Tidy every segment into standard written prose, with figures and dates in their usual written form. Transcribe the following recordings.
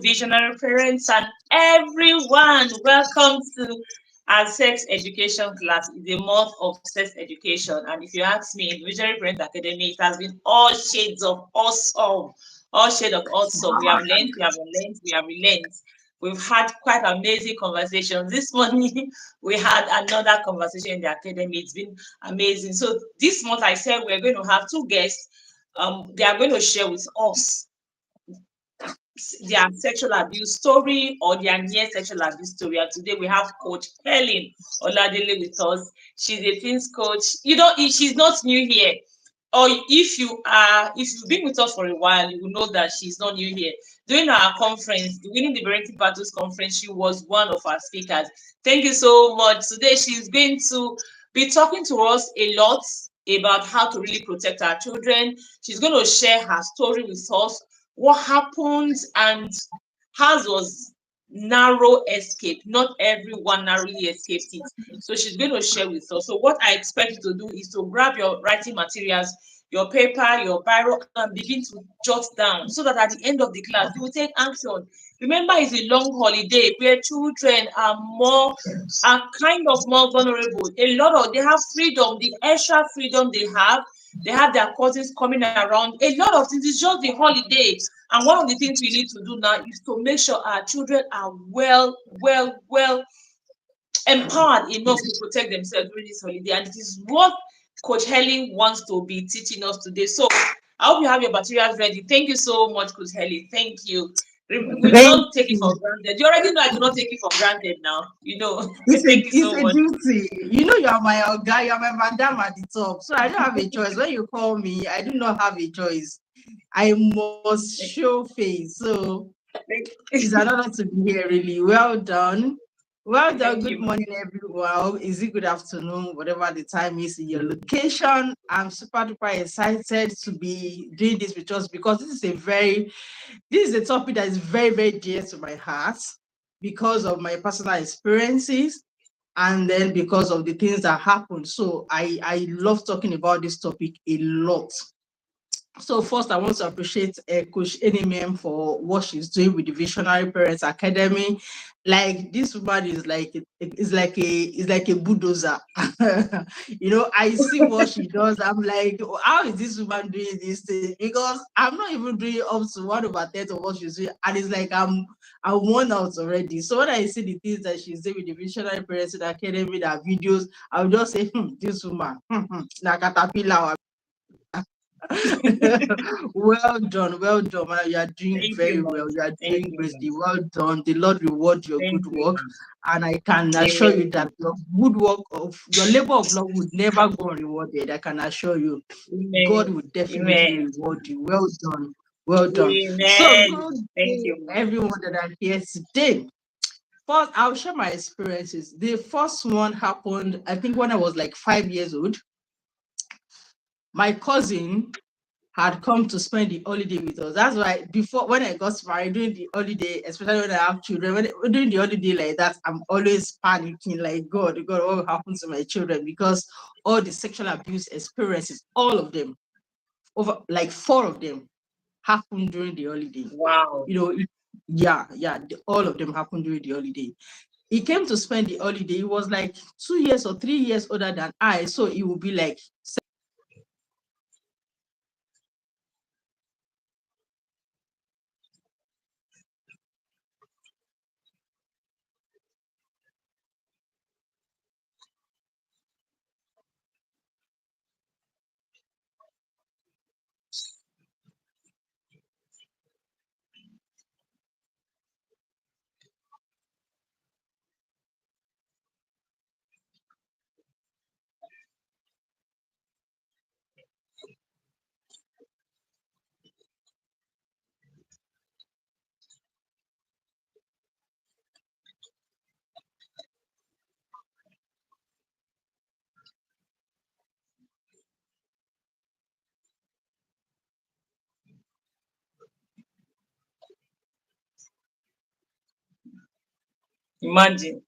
visionary parents, and everyone. Welcome to our sex education class. It's a month of sex education. And if you ask me, in Visionary Parent Academy, it has been all shades of awesome. All shades of awesome. We have learned, we have learned, we have learned. We've had quite amazing conversations. This morning, we had another conversation in the academy. It's been amazing. So this month, I said we're going to have two guests. They are going to share with us their sexual abuse story or their near sexual abuse story. And today we have Coach Helen Oladele with us. She's a teens coach. You know, she's not new here. Or if you've been with us for a while, you will know that she's not new here. During our conference, the Winning the Parenting Battles conference, she was one of our speakers. Thank you so much. Today she's going to be talking to us a lot about how to really protect our children. She's going to share her story with us, what happened, and hers was narrow escape. Not everyone narrowly escaped it. So she's going to share with us. So what I expect you to do is to grab your writing materials, your paper, your biro, and begin to jot down so that at the end of the class you will take action. Remember, it's a long holiday where children are kind of more vulnerable. A lot of they have freedom, the extra freedom they have their cousins coming around. A lot of things. It's just the holiday. And one of the things we need to do now is to make sure our children are well empowered enough to protect themselves during this holiday. And it is what Coach Helen wants to be teaching us today. So I hope you have your materials ready. Thank you so much, Coach Helen. Thank you. We do Thank not take it for you. granted. You already know I do not take it for granted now. You know. It's a Thank you it's so a much. duty. You know, you are my guy, you are my madam at the top. So I don't have a choice. When you call me, I do not have a choice. I must show face. So it's an honor to be here, really. Well done. Well done. Thank Good you. morning, everyone. Is it good afternoon? Whatever the time is in your location. I'm super duper excited to be doing this with us because this is a topic that is very, very dear to my heart because of my personal experiences and then because of the things that happened. So I love talking about this topic a lot. So first, I want to appreciate Coach Enemiem for what she's doing with the Visionary Parents Academy. Like this woman is like a bulldozer. I see what she does. I'm like, how is this woman doing this thing? Because I'm not even doing up to 1/10 of what she's doing, and it's like I'm worn out already. So when I see the things that she's doing with the Visionary Parents Academy, that videos, I'll just say, this woman, na caterpillar. Well done, man. You are doing Thank you, very mom. well. You are Thank doing you, mom. greatly. Well done. The Lord reward your Thank good you, work. mom. And I can assure you Amen. that your good work of your labor of love would never go unrewarded. I can assure you. God Amen. will definitely Amen. reward you. Well done. Well done. So Amen. good Thank day, you, mom. everyone that are here today. First, I'll share my experiences. The first one happened, I think, when I was like 5 years old. My cousin had come to spend the holiday with us. That's why before when I got married, during the holiday, especially when I have children, during the holiday like that, I'm always panicking, like God, what will happen to my children? Because all the sexual abuse experiences, all of them, over like four of them, happened during the holiday. Wow. You know, all of them happened during the holiday. He came to spend the holiday. He was like 2 years or 3 years older than I, so it would be like Imagine.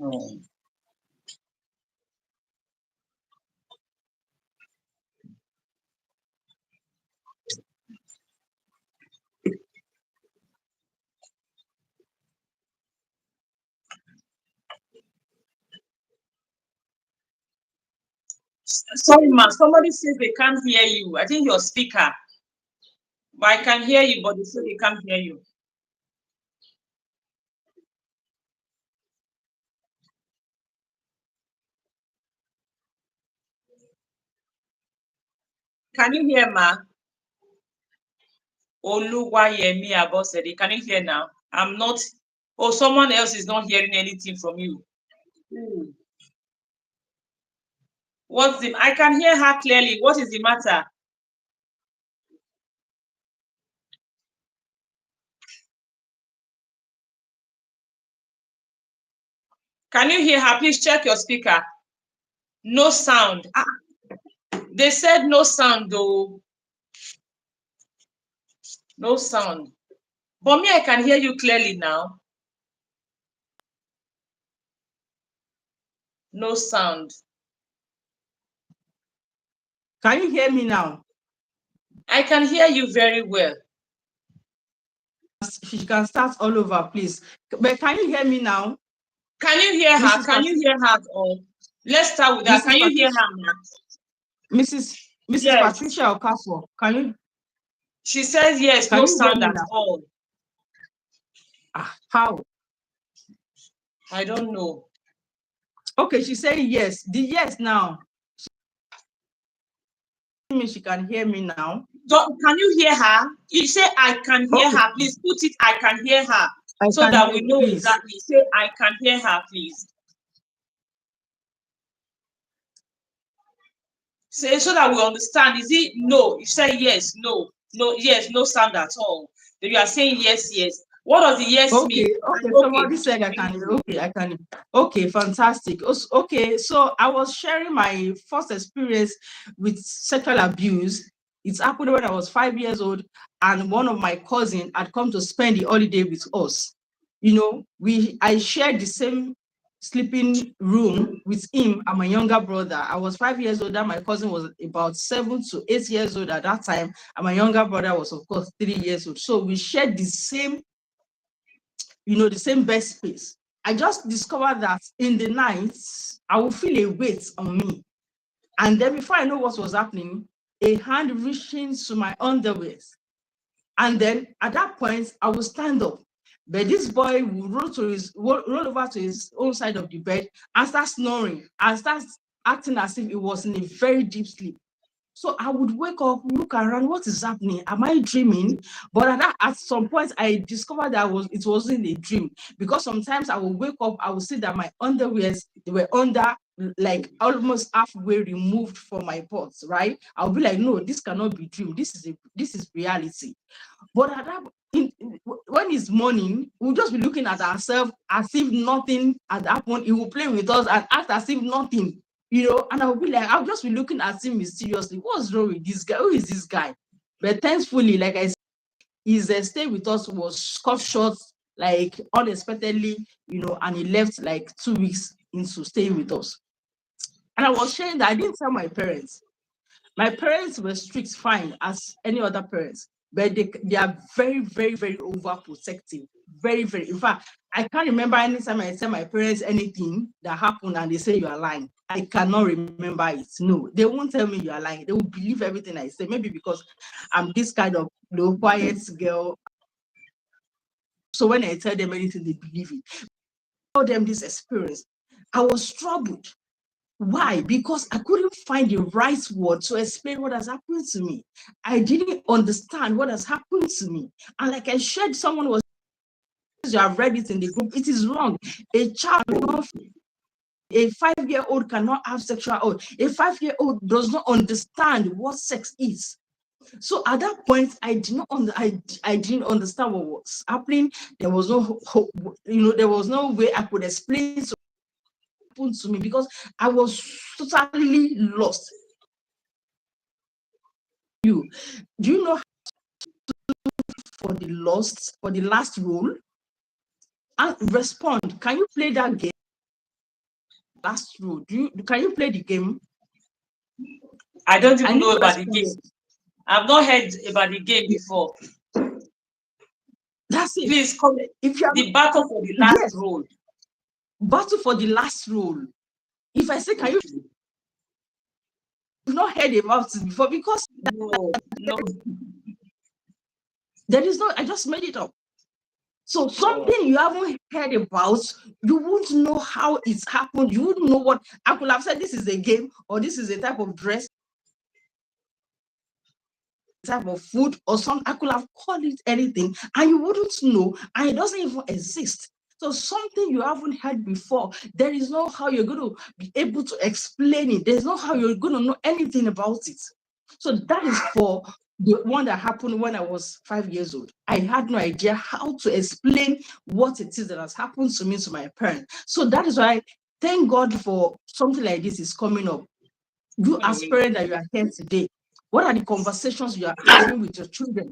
Oh. Sorry, ma. Somebody says they can't hear you. I think your speaker. But I can hear you, but they say they can't hear you. Can you hear, ma? Oluwayemi Abosede. Can you hear now? I'm not. Oh, someone else is not hearing anything from you. Hmm. What's the? I can hear her clearly. What is the matter? Can you hear her? Please check your speaker. No sound. Ah, they said no sound though. No sound. But me, I can hear you clearly now. No sound. Can you hear me now? I can hear you very well. She can start all over, please. But can you hear me now? Can you hear her? Mrs. Can you hear her at all? Let's start with that. Can Mrs. you hear Patricia, her, ma? Mrs. Yes. Patricia Okafor, She says yes, can no you hear sound me at now? all. How? I don't know. Okay, she said yes. The yes now. She can hear me now. Can you hear her? You say I can hear Okay, her. Please put it, I can hear her. I So can that hear we you, know please. exactly. Say I can hear her, please. Say so that we understand. Is it no? You say yes, no, no, yes, no sound at all. Then you are saying yes, yes. What does the yes Okay, mean? okay. Okay. Somebody said I can. Okay, I can. Okay, fantastic. Okay, so I was sharing my first experience with sexual abuse. It happened when I was 5 years old, and one of my cousins had come to spend the holiday with us. I shared the same sleeping room with him and my younger brother. I was 5 years old, and my cousin was about 7 to 8 years old at that time, and my younger brother was, of course, 3 years old. So we shared the same bed space. I just discovered that in the night, I would feel a weight on me. And then before I know what was happening, a hand reaching to my underwear. And then at that point, I would stand up. But this boy would roll over to his own side of the bed and start snoring and start acting as if it was in a very deep sleep. So I would wake up, look around, what is happening? Am I dreaming? But at some point, I discovered that it wasn't a dream, because sometimes I will wake up, I will see that my underwears, they were under, like almost halfway removed from my parts, right? I'll be like, no, this cannot be dream. This is reality. But when it's morning, we'll just be looking at ourselves as if nothing had happened. He will play with us and act as if nothing, and I'll be like, I'll just be looking at him mysteriously. What's wrong with this guy? Who is this guy? But thankfully, like I said, his stay with us was cut short, like unexpectedly, and he left like 2 weeks into staying with us. And I was sharing that I didn't tell my parents. My parents were strict, fine, as any other parents, but they are very, very, very overprotective. Very, very. In fact, I can't remember any time I tell my parents anything that happened and they say you are lying. I cannot remember it. No, they won't tell me you are lying. They will believe everything I say. Maybe because I'm this kind of quiet girl. So when I tell them anything, they believe it. I told them this experience. I was troubled. Why? Because I couldn't find the right word to explain what has happened to me. I didn't understand what has happened to me. And like I shared, someone was, you have read it in the group, it is wrong. A child A 5-year-old cannot have sexual urge. A 5-year-old does not understand what sex is. So at that point, I didn't understand what was happening. There was no hope, there was no way I could explain it to me because I was totally lost. Do you know how for the last role? And respond. Can you play that game? Last role. Can you play the game? I don't even know about the game. I've not heard about the game before. That's it. Please come. If you have the battle for the last role. Battle for the last role. If I say, can you? You've not heard about it before because no. There is no. I just made it up. So something you haven't heard about, you won't know how it's happened. You wouldn't know what I could have said. This is a game, or this is a type of dress, type of food, or something. I could have called it anything, and you wouldn't know, and it doesn't even exist. So something you haven't heard before, there is no how you're going to be able to explain it. There's no how you're going to know anything about it. So that is for the one that happened when I was 5 years old. I had no idea how to explain what it is that has happened to me, to my parents. So that is why, thank God for something like this is coming up. You as parents that you are here today, what are the conversations you are having with your children?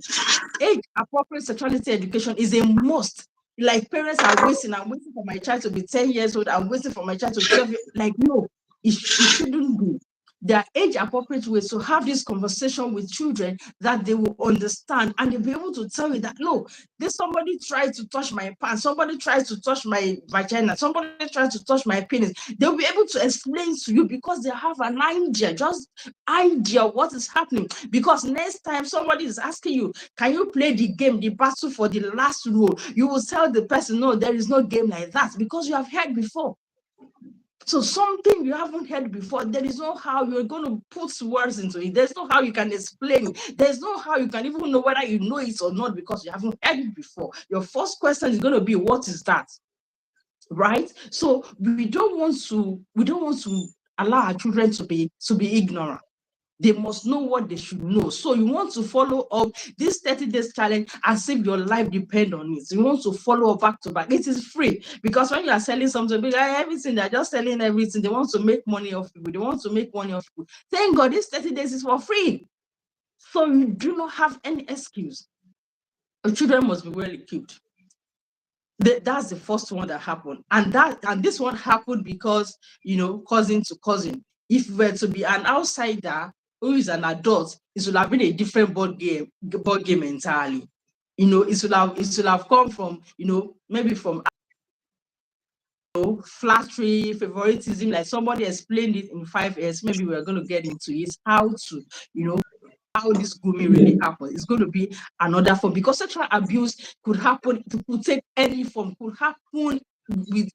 Age-appropriate sexuality education is a must. Like parents are waiting. I'm waiting for my child to be 10 years old. I'm waiting for my child to be 12 years. Like, no, it shouldn't be. There are age-appropriate ways to have this conversation with children that they will understand, and they'll be able to tell you that, no, somebody tried to touch my pants, somebody tried to touch my vagina, somebody tried to touch my penis. They'll be able to explain to you because they have an idea, just idea what is happening. Because next time somebody is asking you, can you play the game, the battle for the last role? You will tell the person, no, there is no game like that, because you have heard before. So something you haven't heard before, there is no how you're going to put words into it. There's no how you can explain it. There's no how you can even know whether you know it or not because you haven't heard it before. Your first question is going to be, what is that? Right? So we don't want to allow our children to be ignorant. They must know what they should know. So you want to follow up this 30 days challenge as if your life depends on it. You want to follow up back to back. It is free, because when you are selling something, everything, they're just selling everything. They want to make money off people. They want to make money off people. Thank God this 30 days is for free. So you do not have any excuse. Your children must be well equipped. That's the first one that happened. And this one happened because, cousin to cousin. If we were to be an outsider who is an adult, it would have been a different board game entirely. It should have come from, maybe from flattery, favoritism, like somebody explained it in 5 years. Maybe we're going to get into it, how to, how this grooming really happens. It's going to be another form, because sexual abuse could happen, it could take any form, could happen with,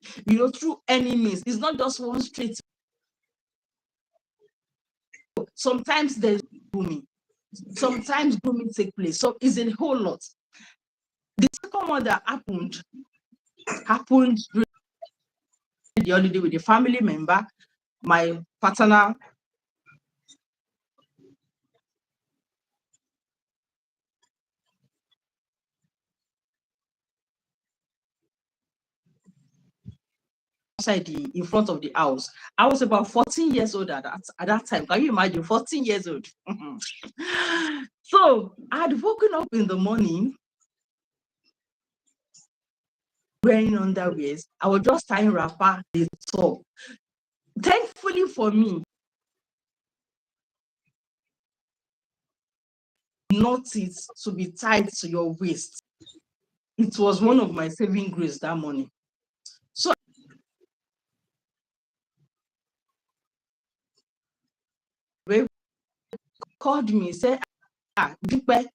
through any means. It's not just one straight. Sometimes there's grooming. Sometimes grooming take place. So it's a whole lot. The second one that happened during the holiday with a family member, my paternal outside in front of the house. I was about 14 years old at that time. Can you imagine? 14 years old. So I had woken up in the morning wearing underwears. I was just tying wrapper the top. Thankfully for me, not it to be tied to your waist. It was one of my saving grace that morning. So they called me, said, Dupe,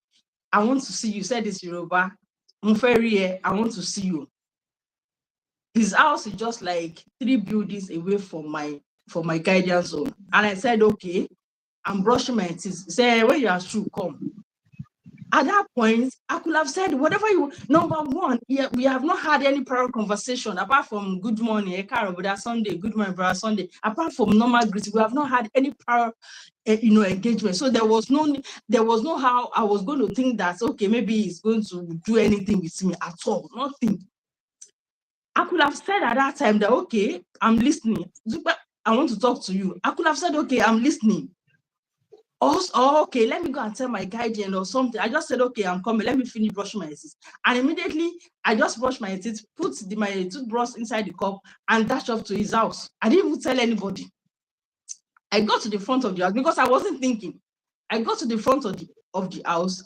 I want to see you. Said this Yoruba, Muferi, I want to see you. His house is just like 3 buildings away from my guidance zone. And I said, okay, I'm brushing my teeth. He said, when you are through, come. at that point, I could have said whatever you. Number one, yeah, we have not had any prior conversation apart from good morning, Ekaro, brother Sunday, good morning, brother Sunday. Apart from normal greeting, we have not had any prior, engagement. So there was no how I was going to think that okay, maybe he's going to do anything with me at all. Nothing. I could have said at that time that okay, I'm listening. Zupa, I want to talk to you. I could have said okay, I'm listening. Oh, okay, let me go and tell my guardian or something. I just said, okay, I'm coming. Let me finish brushing my teeth. And immediately, I just brushed my teeth, put my toothbrush inside the cup, and dashed off to his house. I didn't even tell anybody. I got to the front of the house because I wasn't thinking. I got to the front of the house.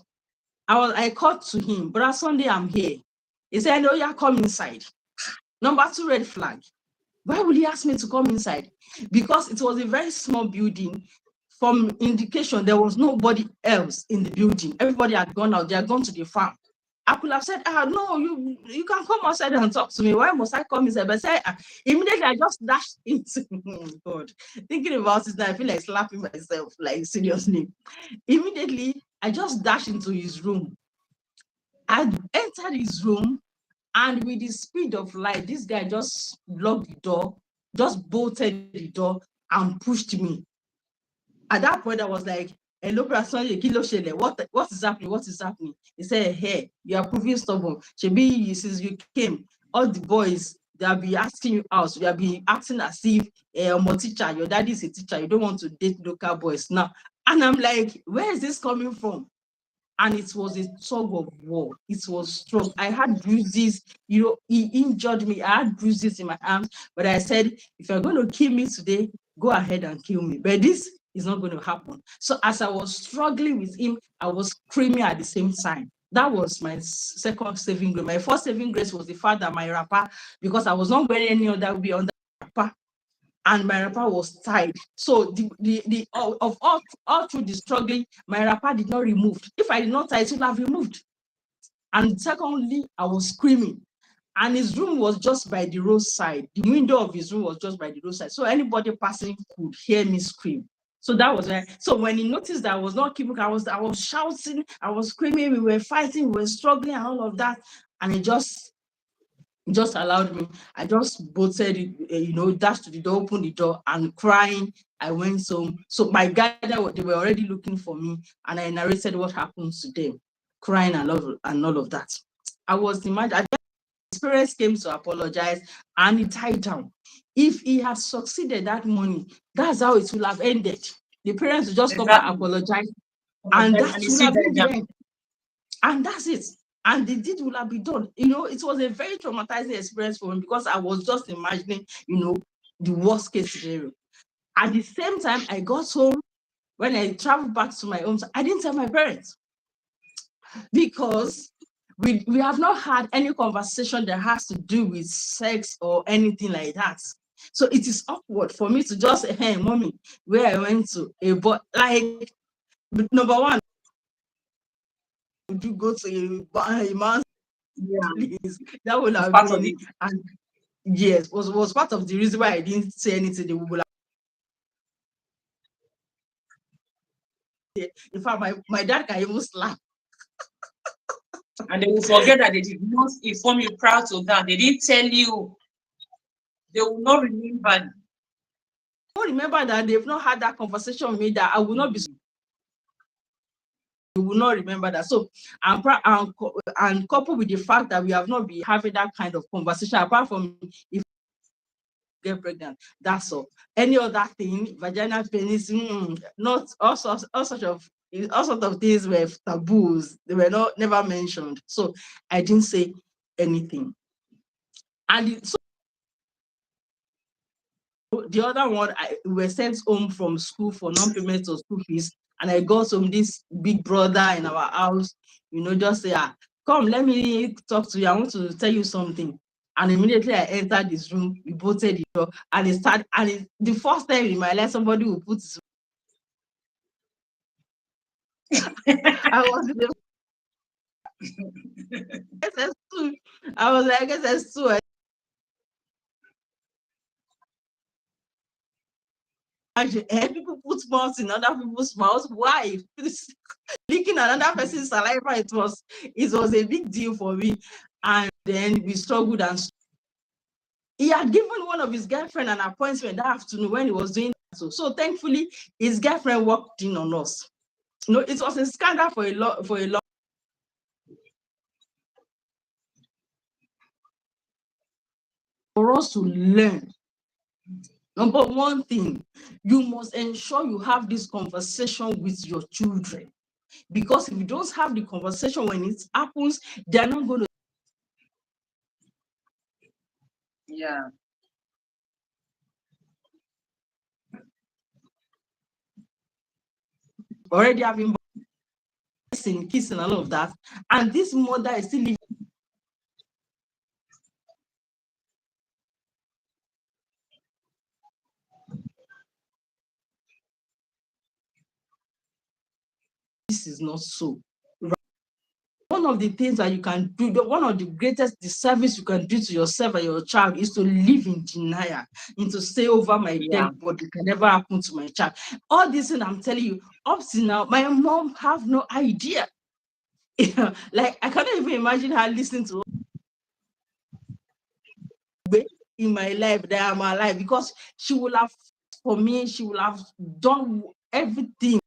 I called to him, Brother Sunday, I'm here. He said, no, you're come inside. Number 2 red flag. Why would he ask me to come inside? Because it was a very small building. From indication, there was nobody else in the building. Everybody had gone out. They had gone to the farm. I could have said, no, you can come outside and talk to me. Why must I come inside? But immediately I just dashed into God. Thinking about it now, I feel like slapping myself, like seriously. Immediately, I just dashed into his room. I entered his room, and with the speed of light, this guy just locked the door, just bolted the door, and pushed me. At that point, I was like, hello, what is happening? What is happening? He said, hey, you are proving stubborn. Shebi, since you came, all the boys, they'll be asking you out. You'll be acting as if I'm a teacher, your daddy is a teacher, you don't want to date local boys now. And I'm like, where is this coming from? And it was a tug of war. It was strong. I had bruises, he injured me. I had bruises in my arms, but I said, if you're going to kill me today, go ahead and kill me. But this is not going to happen. So as I was struggling with him, I was screaming at the same time. That was my second saving grace. My first saving grace was the fact that my wrapper, because I was not wearing any other way on that wrapper, and my wrapper was tied. So all through the struggling, my wrapper did not remove. If I did not tie it, it would have removed. And secondly, I was screaming. And his room was just by the roadside. The window of his room was just by the roadside. So anybody passing could hear me scream. So that was right. So when he noticed that I was not keeping, I was shouting, I was screaming, we were fighting, we were struggling, and all of that. And he just allowed me. I just bolted, dashed to the door, opened the door, and crying, I went home. So my guy, they were already looking for me, and I narrated what happened to them, crying and all of that. I was imagining. His parents came to apologize, and it died down. If he had succeeded that morning, that's how it would have ended. The parents would just come and Exactly. apologize, and that And you would see have been that the down. end. And that's it. And the deed will have been done. It was a very traumatizing experience for me because I was just imagining, the worst case scenario. At the same time, I got home. When I traveled back to my home, I didn't tell my parents because we have not had any conversation that has to do with sex or anything like that. So it is awkward for me to just say, hey, mommy, where I went to. But like, number one, would you go to a man's Yeah, place? That would it's have part of been, it. and yes, was part of the reason why I didn't say anything. They would have, in fact, my dad can even slap. And they will forget that they did not inform you prior to that. They didn't tell you. They will not remember. I don't remember that they've not had that conversation with me, that I will not be, you will not remember that. So, and coupled with the fact that we have not been having that kind of conversation, apart from if you get pregnant, that's all. Any other thing, vaginal penis, not all sorts of things were taboos. They were never mentioned. So I didn't say anything. And so the other one, we were sent home from school for non-payment of school fees, and I got home, this big brother in our house, just say, come, let me talk to you. I want to tell you something. And immediately I entered this room, we bolted the door, and it started. And the first time in my life, somebody will put his, I was in the SS2. I was like SS2. People put mouth in other people's mouths. Why? Licking another person's saliva, it was a big deal for me. And then we struggled, and he had given one of his girlfriend an appointment that afternoon when he was doing that. So thankfully, his girlfriend walked in on us. It was a scandal for a long. For us to learn, number one thing, you must ensure you have this conversation with your children, because if you don't have the conversation when it happens, they're not going to. Yeah. Already having kissing, all of that, and this mother is still living. This is not so. One of the things that you can do, one of the greatest disservice you can do to yourself and your child is to live in denial, to say over my dead body can never happen to my child. All this thing I'm telling you, up to now, my mom have no idea. Like, I cannot even imagine her listening to in my life that I'm alive, because she will have, for me, she will have done everything.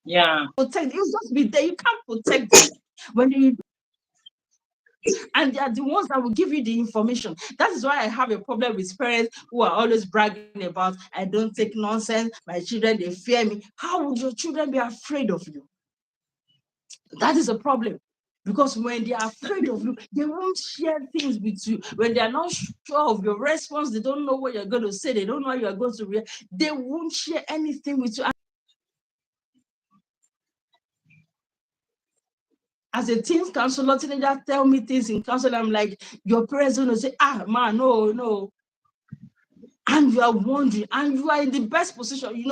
Yeah. Protect, you just be there, you can't protect them when you, and they are the ones that will give you the information. That is why I have a problem with parents who are always bragging about, I don't take nonsense, my children, they fear me. How would your children be afraid of you? That is a problem. Because when they are afraid of you, they won't share things with you. When they are not sure of your response, they don't know what you're going to say, they don't know how you're going to react, they won't share anything with you. As a teen counselor, teenager tell me things in counseling, I'm like, your parents going to say, man, no. And you are wondering, and you are in the best position,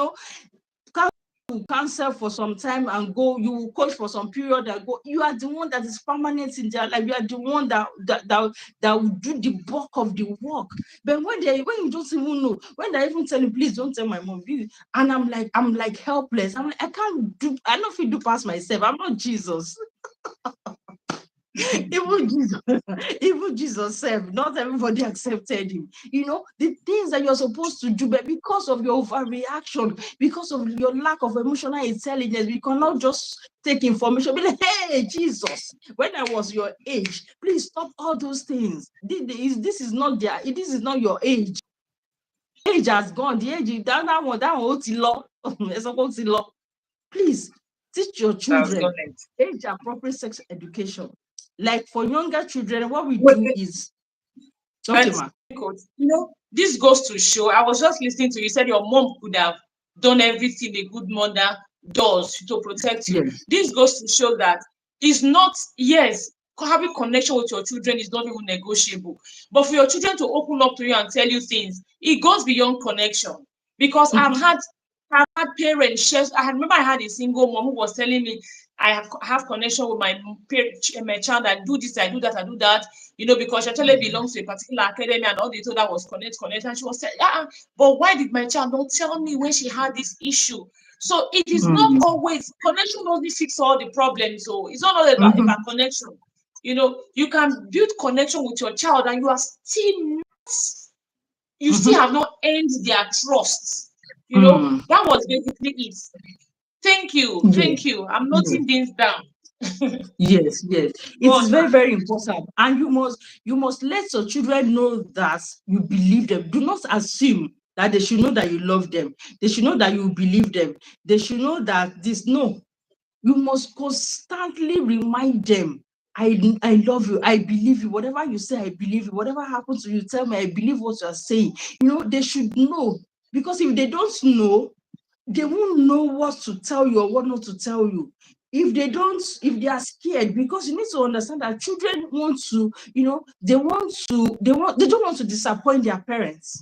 counsel for some time and go, you will coach for some period and go. You are the one that is permanent in their life. You are the one that will do the bulk of the work. But when you don't even know, when they even tell you, please don't tell my mom, please. And I'm like helpless. I'm like, I can't do, I don't feel do past myself. I'm not Jesus. Even Jesus said, not everybody accepted him. The things that you're supposed to do, but because of your overreaction, because of your lack of emotional intelligence, we cannot just take information. Be like, hey, Jesus, when I was your age, please stop all those things. This is not your age. Age has gone. The age, that one, please teach your children age appropriate sex education. Like for younger children, what we do is okay, ma. This goes to show. I was just listening to you. Said your mom could have done everything a good mother does to protect you. Yes. This goes to show that it's not, yes, having connection with your children is not even negotiable. But for your children to open up to you and tell you things, it goes beyond connection. Because I've had parents share. I remember I had a single mom who was telling me, I have connection with my child. I do this, I do that, I do that. Because she actually belongs to a particular academy, and all they told her was connect. And she was saying, but why did my child not tell me when she had this issue? So it is not always, connection doesn't fix all the problems. So it's not all about connection. You can build connection with your child and you still have not earned their trust. That was basically it. Thank you. Thank you. I'm noting things down. Yes. It is very, very important. And you must let your children know that you believe them. Do not assume that they should know that you love them. They should know that you believe them. They should know that no. You must constantly remind them, I love you, I believe you. Whatever you say, I believe you. Whatever happens to you, tell me, I believe what you are saying. They should know. Because if they don't know, they won't know what to tell you or what not to tell you. If they are scared, because you need to understand that children want to, they don't want to disappoint their parents.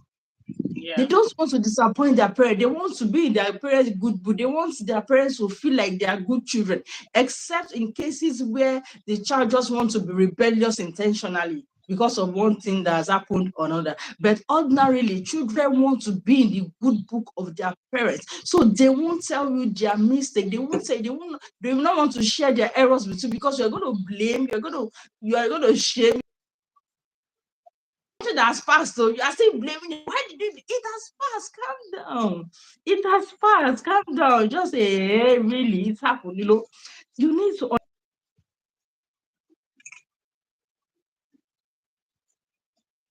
They don't want to disappoint their parents. They want to be in their parents' good mood. They want their parents to feel like they are good children, except in cases where the child just wants to be rebellious intentionally because of one thing that has happened or another. But ordinarily, children want to be in the good book of their parents. So they won't tell you their mistake. They won't say, they will not want to share their errors with you because you're going to blame, you are going to shame. That has passed, so you are still blaming it. Why did it has passed? Calm down. It has passed. Calm down. Just say, hey, really, it's happened. You need to.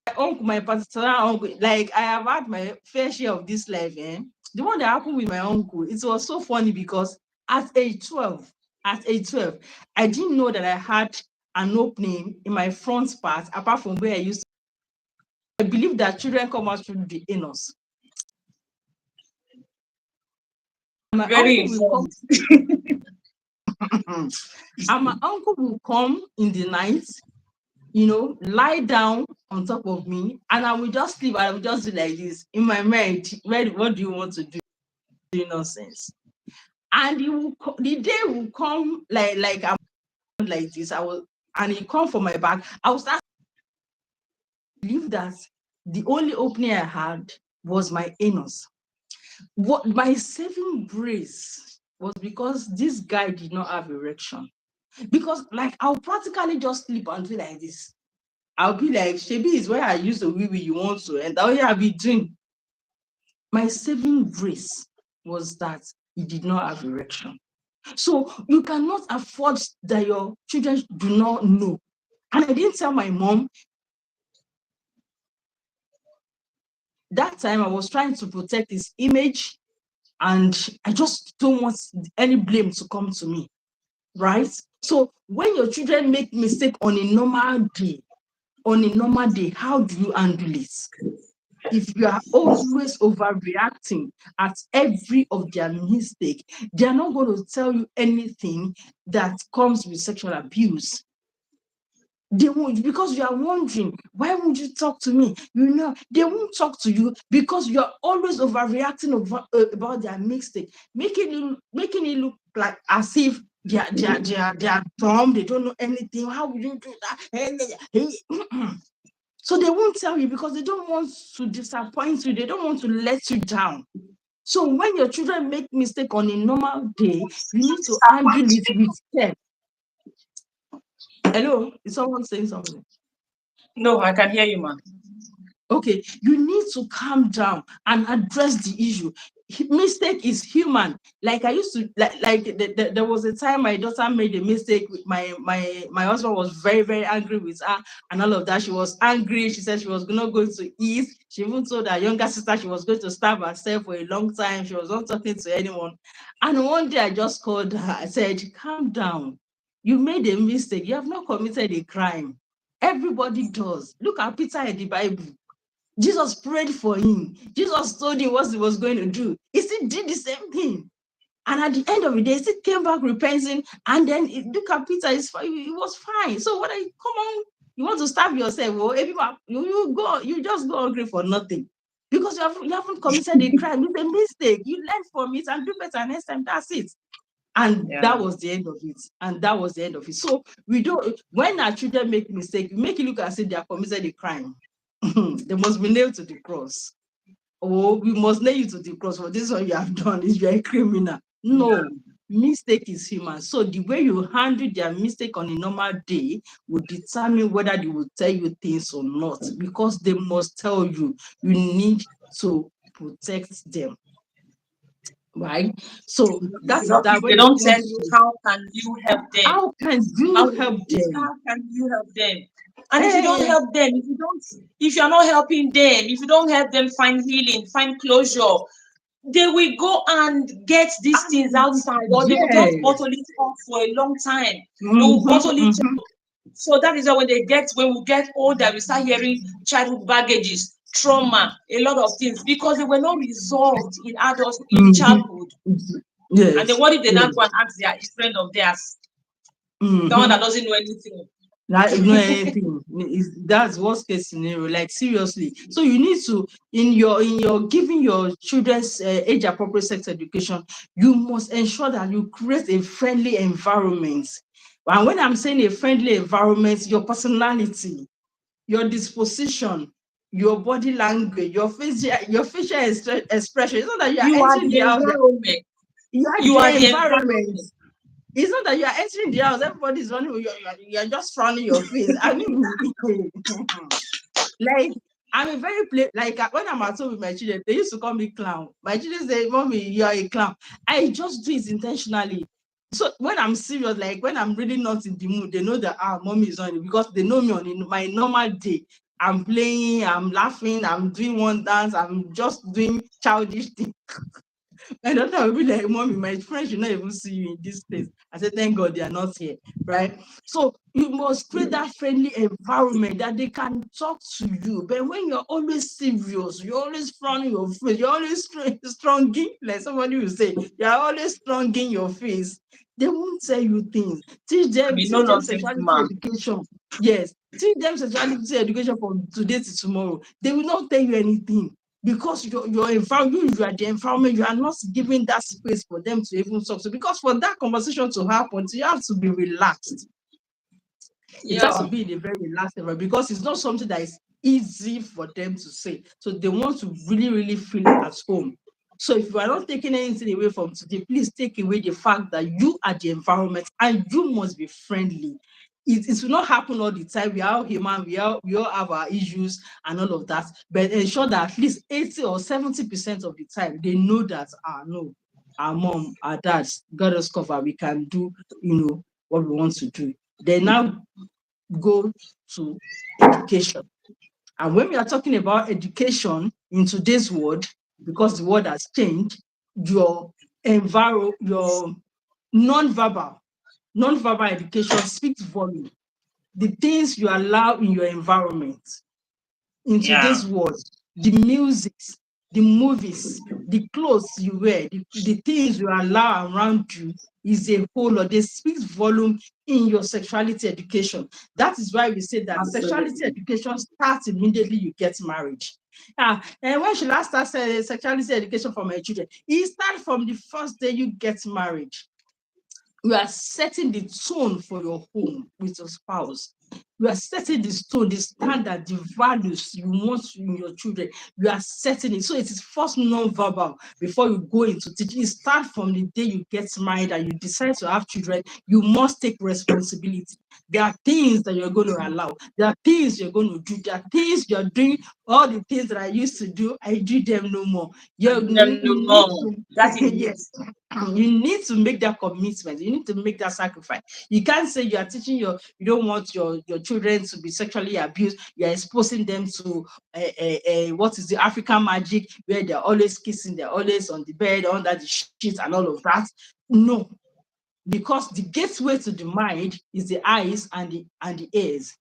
My uncle, my particular uncle, like I have had my fair share of this life. The one that happened with my uncle, it was so funny because at age 12, I didn't know that I had an opening in my front part, apart from where I used to. I believe that children come out through the anus. My Very uncle will come. And my uncle will come in the night, lie down on top of me, and I will just sleep. I will just do like this in my mind. What do you want to do? Nonsense. And the day will come like I'm like this. And he come for my back. I will start to believe that the only opening I had was my anus. What my saving grace was because this guy did not have erection. Because I'll practically just sleep and feel like this. I'll be like, Shebi is where I used to wee you want to, and I'll be doing. My saving grace was that he did not have erection. So you cannot afford that your children do not know. And I didn't tell my mom. That time I was trying to protect his image, and I just don't want any blame to come to me. Right? So when your children make mistake on a normal day, how do you handle it? If you are always overreacting at every of their mistake, they are not going to tell you anything that comes with sexual abuse. They won't, because you are wondering, why would you talk to me? They won't talk to you because you are always overreacting about their mistake, making it look like as if they are dumb, they don't know anything. How would you do that? So they won't tell you because they don't want to disappoint you. They don't want to let you down. So when your children make mistake on a normal day, you need to handle it with care. Hello, is someone saying something? No, I can hear you, ma. Okay, you need to calm down and address the issue. Mistake is human. Like I used to, there was a time my daughter made a mistake with my husband was very, very angry with her and all of that. She was angry. She said she was not going to eat. She even told her younger sister she was going to starve herself for a long time. She was not talking to anyone. And one day I just called her. I said, calm down. You made a mistake. You have not committed a crime. Everybody does. Look at Peter in the Bible. Jesus prayed for him. Jesus told him what he was going to do. He still did the same thing. And at the end of the day, he still came back repenting. And then look at Peter, he was fine. So come on, you want to starve yourself? Well, you just go hungry for nothing. Because you haven't committed a crime. It's a mistake. You learn from it and do better next time. That's it. And that was the end of it. So when our children make mistake, we make it look as if they have committed a crime. They must be nailed to the cross. Oh, we must nail you to the cross for this one you have done is you're a criminal. No, mistake is human. So the way you handle their mistake on a normal day will determine whether they will tell you things or not, because they must tell you. You need to protect them. Right? So that's that. They don't tell you, how can you help them? How can you help them? How can you help them? And if you don't help them, if you're not helping them, if you don't help them find healing, find closure, they will go and get these things outside, or they will just bottle it up for a long time. They will bottle it up. So that is why when we get older, we start hearing childhood baggages, trauma, a lot of things, because they were not resolved in adults in childhood. Yes. And then what if they now go and ask their friend of theirs, the one that doesn't know anything? Not ignore anything. That's worst case scenario. Like seriously. So you need to in your giving your children's age appropriate sex education, you must ensure that you create a friendly environment. And when I'm saying a friendly environment, your personality, your disposition, your body language, your facial expression. It's not that you are You are entering the the house, environment. you are You are the the environment. environment. It's not that you are entering the house, everybody's running, you're just frowning your face. I mean, like, I'm a very like when I'm at home with my children, they used to call me clown. My children say, "Mommy, you are a clown." I just do it intentionally. So when I'm serious, like when I'm really not in the mood, they know that mommy is on it, because they know me on my normal day. I'm playing, I'm laughing, I'm doing one dance, I'm just doing childish things. My daughter will be like, "Mommy, my friends should not even see you in this place." I said, "Thank God they are not here." Right? So you must create that friendly environment that they can talk to you. But when you're always serious, you're always frowning your face, you're always stronging, like somebody will say, you're always stronging your face, they won't tell you things. Teach I them, mean, no teach them nonsense sexuality man. education. Yes, teach them sexuality education from today to tomorrow. They will not tell you anything, because your environment, you are the environment, you are not giving that space for them to even talk to. Because for that conversation to happen, you have to be relaxed. It has to Yeah. be in a very relaxed environment, because it's not something that is easy for them to say. So they want to really, really feel at home. So if you are not taking anything away from today, please take away the fact that you are the environment and you must be friendly. It will not happen all the time. We are all human, we all have our issues and all of that. But ensure that at least 80 or 70% of the time they know that no, our mom, our dad got us covered. We can do, what we want to do. They now go to education. And when we are talking about education in today's world, because the world has changed, your non-verbal, non-verbal education speaks volume. The things you allow in your environment in Yeah. today's world, the music, the movies, the clothes you wear, the things you allow around you is a whole lot. They speak volume in your sexuality education. That is why we say that sexuality Absolutely. education starts immediately you get married. And when should I start sexuality education for my children? It starts from the first day you get married. You are setting the tone for your home with your spouse. You are setting the tone, the standard, the values you want in your children. You are setting it. So it is first non-verbal before you go into teaching. It starts from the day you get married and you decide to have children. You must take responsibility. There are things that you're going to allow. There are things you're going to do. There are things you're doing. All the things that I used to do, I do them no more. I You, do you, them no you need more. to, That is it. yes, you need to make that commitment. You need to make that sacrifice. You can't say you are teaching you don't want your children to be sexually abused. You are exposing them to what is the African magic, where they're always kissing, they're always on the bed under the sheets and all of that. No, because the gateway to the mind is the eyes and the ears.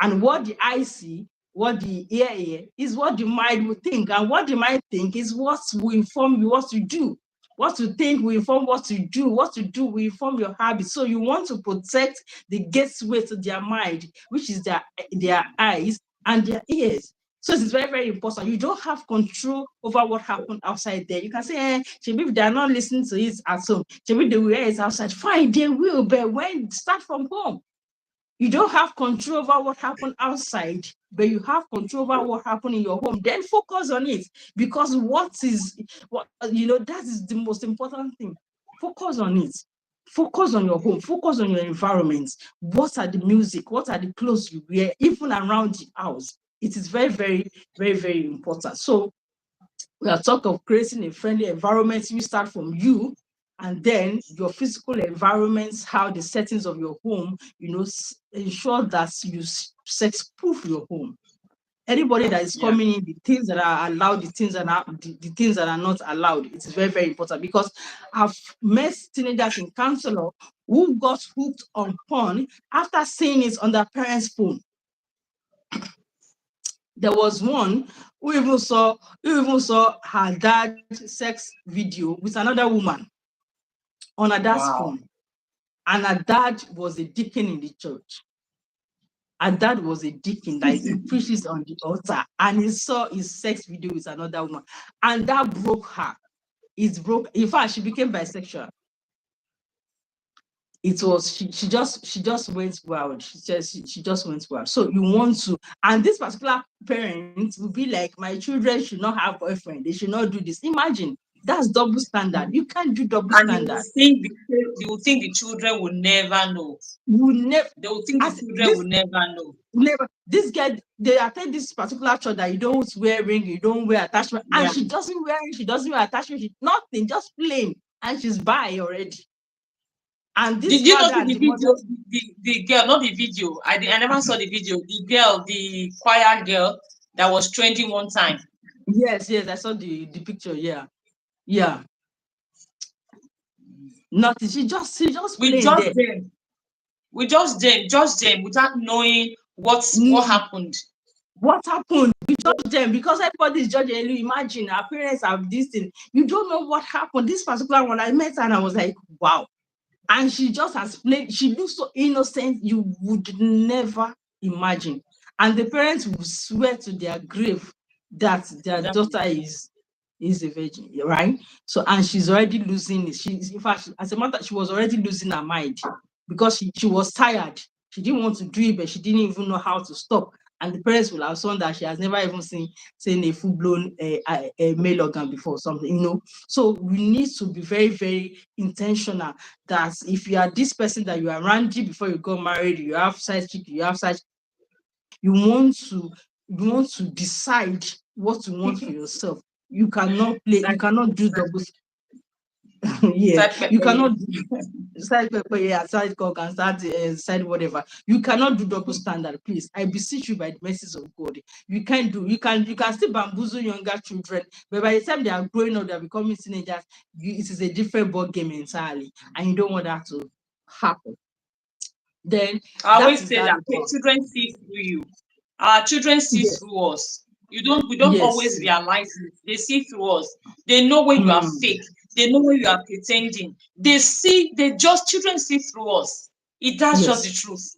And what the eye see, what the ear hear, is what the mind will think. And what the mind think is what will inform you what to do. What to think will inform what to do. What to do will inform your habits. So you want to protect the gateway to their mind, which is their eyes and their ears. So it's very, very important. You don't have control over what happened outside there. You can say, maybe if they are not listening to it at home, maybe they will hear it outside. Fine, they will, but when start from home. You don't have control over what happened outside, but you have control over what happened in your home. Then focus on it, because that is the most important thing. Focus on it. Focus on your home. Focus on your environment. What are the music? What are the clothes you wear, even around the house? It is very, very, very, very important. So we are talking of creating a friendly environment. You start from you, and then your physical environments, how the settings of your home, ensure that you sex-proof your home. Anybody that is Yeah. coming in, the things that are allowed, the things that are not allowed, it is very, very important, because I've met teenagers in counselor who got hooked on porn after seeing it on their parents' phone. There was one who even saw her dad's sex video with another woman on her dad's Wow. phone, and her dad was a deacon in the church. And that was a deacon that he preaches on the altar, and he saw his sex video with another woman, and that broke her. It broke. In fact, she became bisexual. It was she just went wild. She just went wild. So you want to, and this particular parent will be like, my children should not have boyfriend. They should not do this. Imagine, that's double standard. You can't do double And standard. you will think the children will never know. You never. They will think the children will never know. Never. This girl, they attend this particular church that you don't wear ring, you don't wear attachment, Yeah. and she doesn't wear it. She doesn't wear attachment. Nothing, just plain, and she's bi already. And this Did you not father see and the the mother, video? The girl, not the video. I never saw the video. The girl, the choir girl that was trending one time. yes, I saw the picture. Yeah. Nothing. She just We plain judged there. them. We judged them without knowing what happened. What happened? We judge them because everybody is judging you. Imagine our parents have this thing. You don't know what happened. This particular one, I met her and I was like, wow. And she just has played. She looks so innocent, you would never imagine. And the parents will swear to their grave that their daughter is a virgin, right? So, and she's already losing it. She's, in fact, as a matter, she was already losing her mind because she was tired. She didn't want to do it, but she didn't even know how to stop. And the parents will have shown that she has never even seen a full-blown male organ before, something, So we need to be very, very intentional that if you are this person that you are randy before you got married, you have side chick, you want to decide what you want for yourself. You cannot play, you cannot do double. Yeah, you cannot side cock and side whatever. You cannot do double standard, please. I beseech you by the mercies of God. You can't do. You can still bamboozle younger children, but by the time they are growing up, they are becoming teenagers. It is a different ball game entirely, and you don't want that to happen. Then I always say that children see through you. Our children see through us. We don't always realize it. They see through us. They know when you are fake. They know when you are pretending. Children see through us. That's just the truth.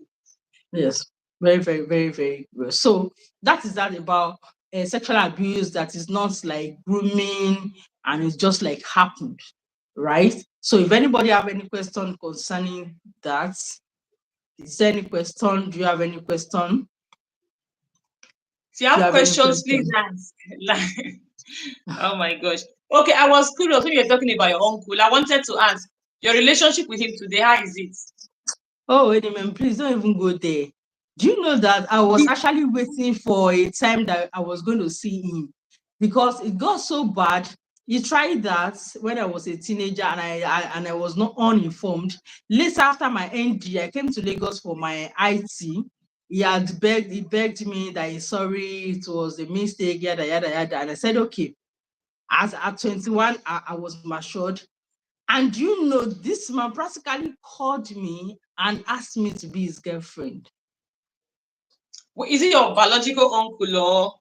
Yes, very, very, very, very well. So that is that about sexual abuse that is not like grooming and it's just like happened, right? So if anybody have any question concerning that, is there any question? Do you have any question? If you have questions, please ask. Oh my gosh. Okay, I was curious when you're talking about your uncle. I wanted to ask your relationship with him today. How is it? Oh, wait a minute, please don't even go there. Do you know that I was actually waiting for a time that I was going to see him because it got so bad. He tried that when I was a teenager and I was not uninformed. Later, after my ND, I came to Lagos for my IT. He begged me that he's sorry, it was a mistake, yada, yada, yada. And I said, okay. At 21, I was matured. And you know, this man practically called me and asked me to be his girlfriend. Is it your biological uncle or?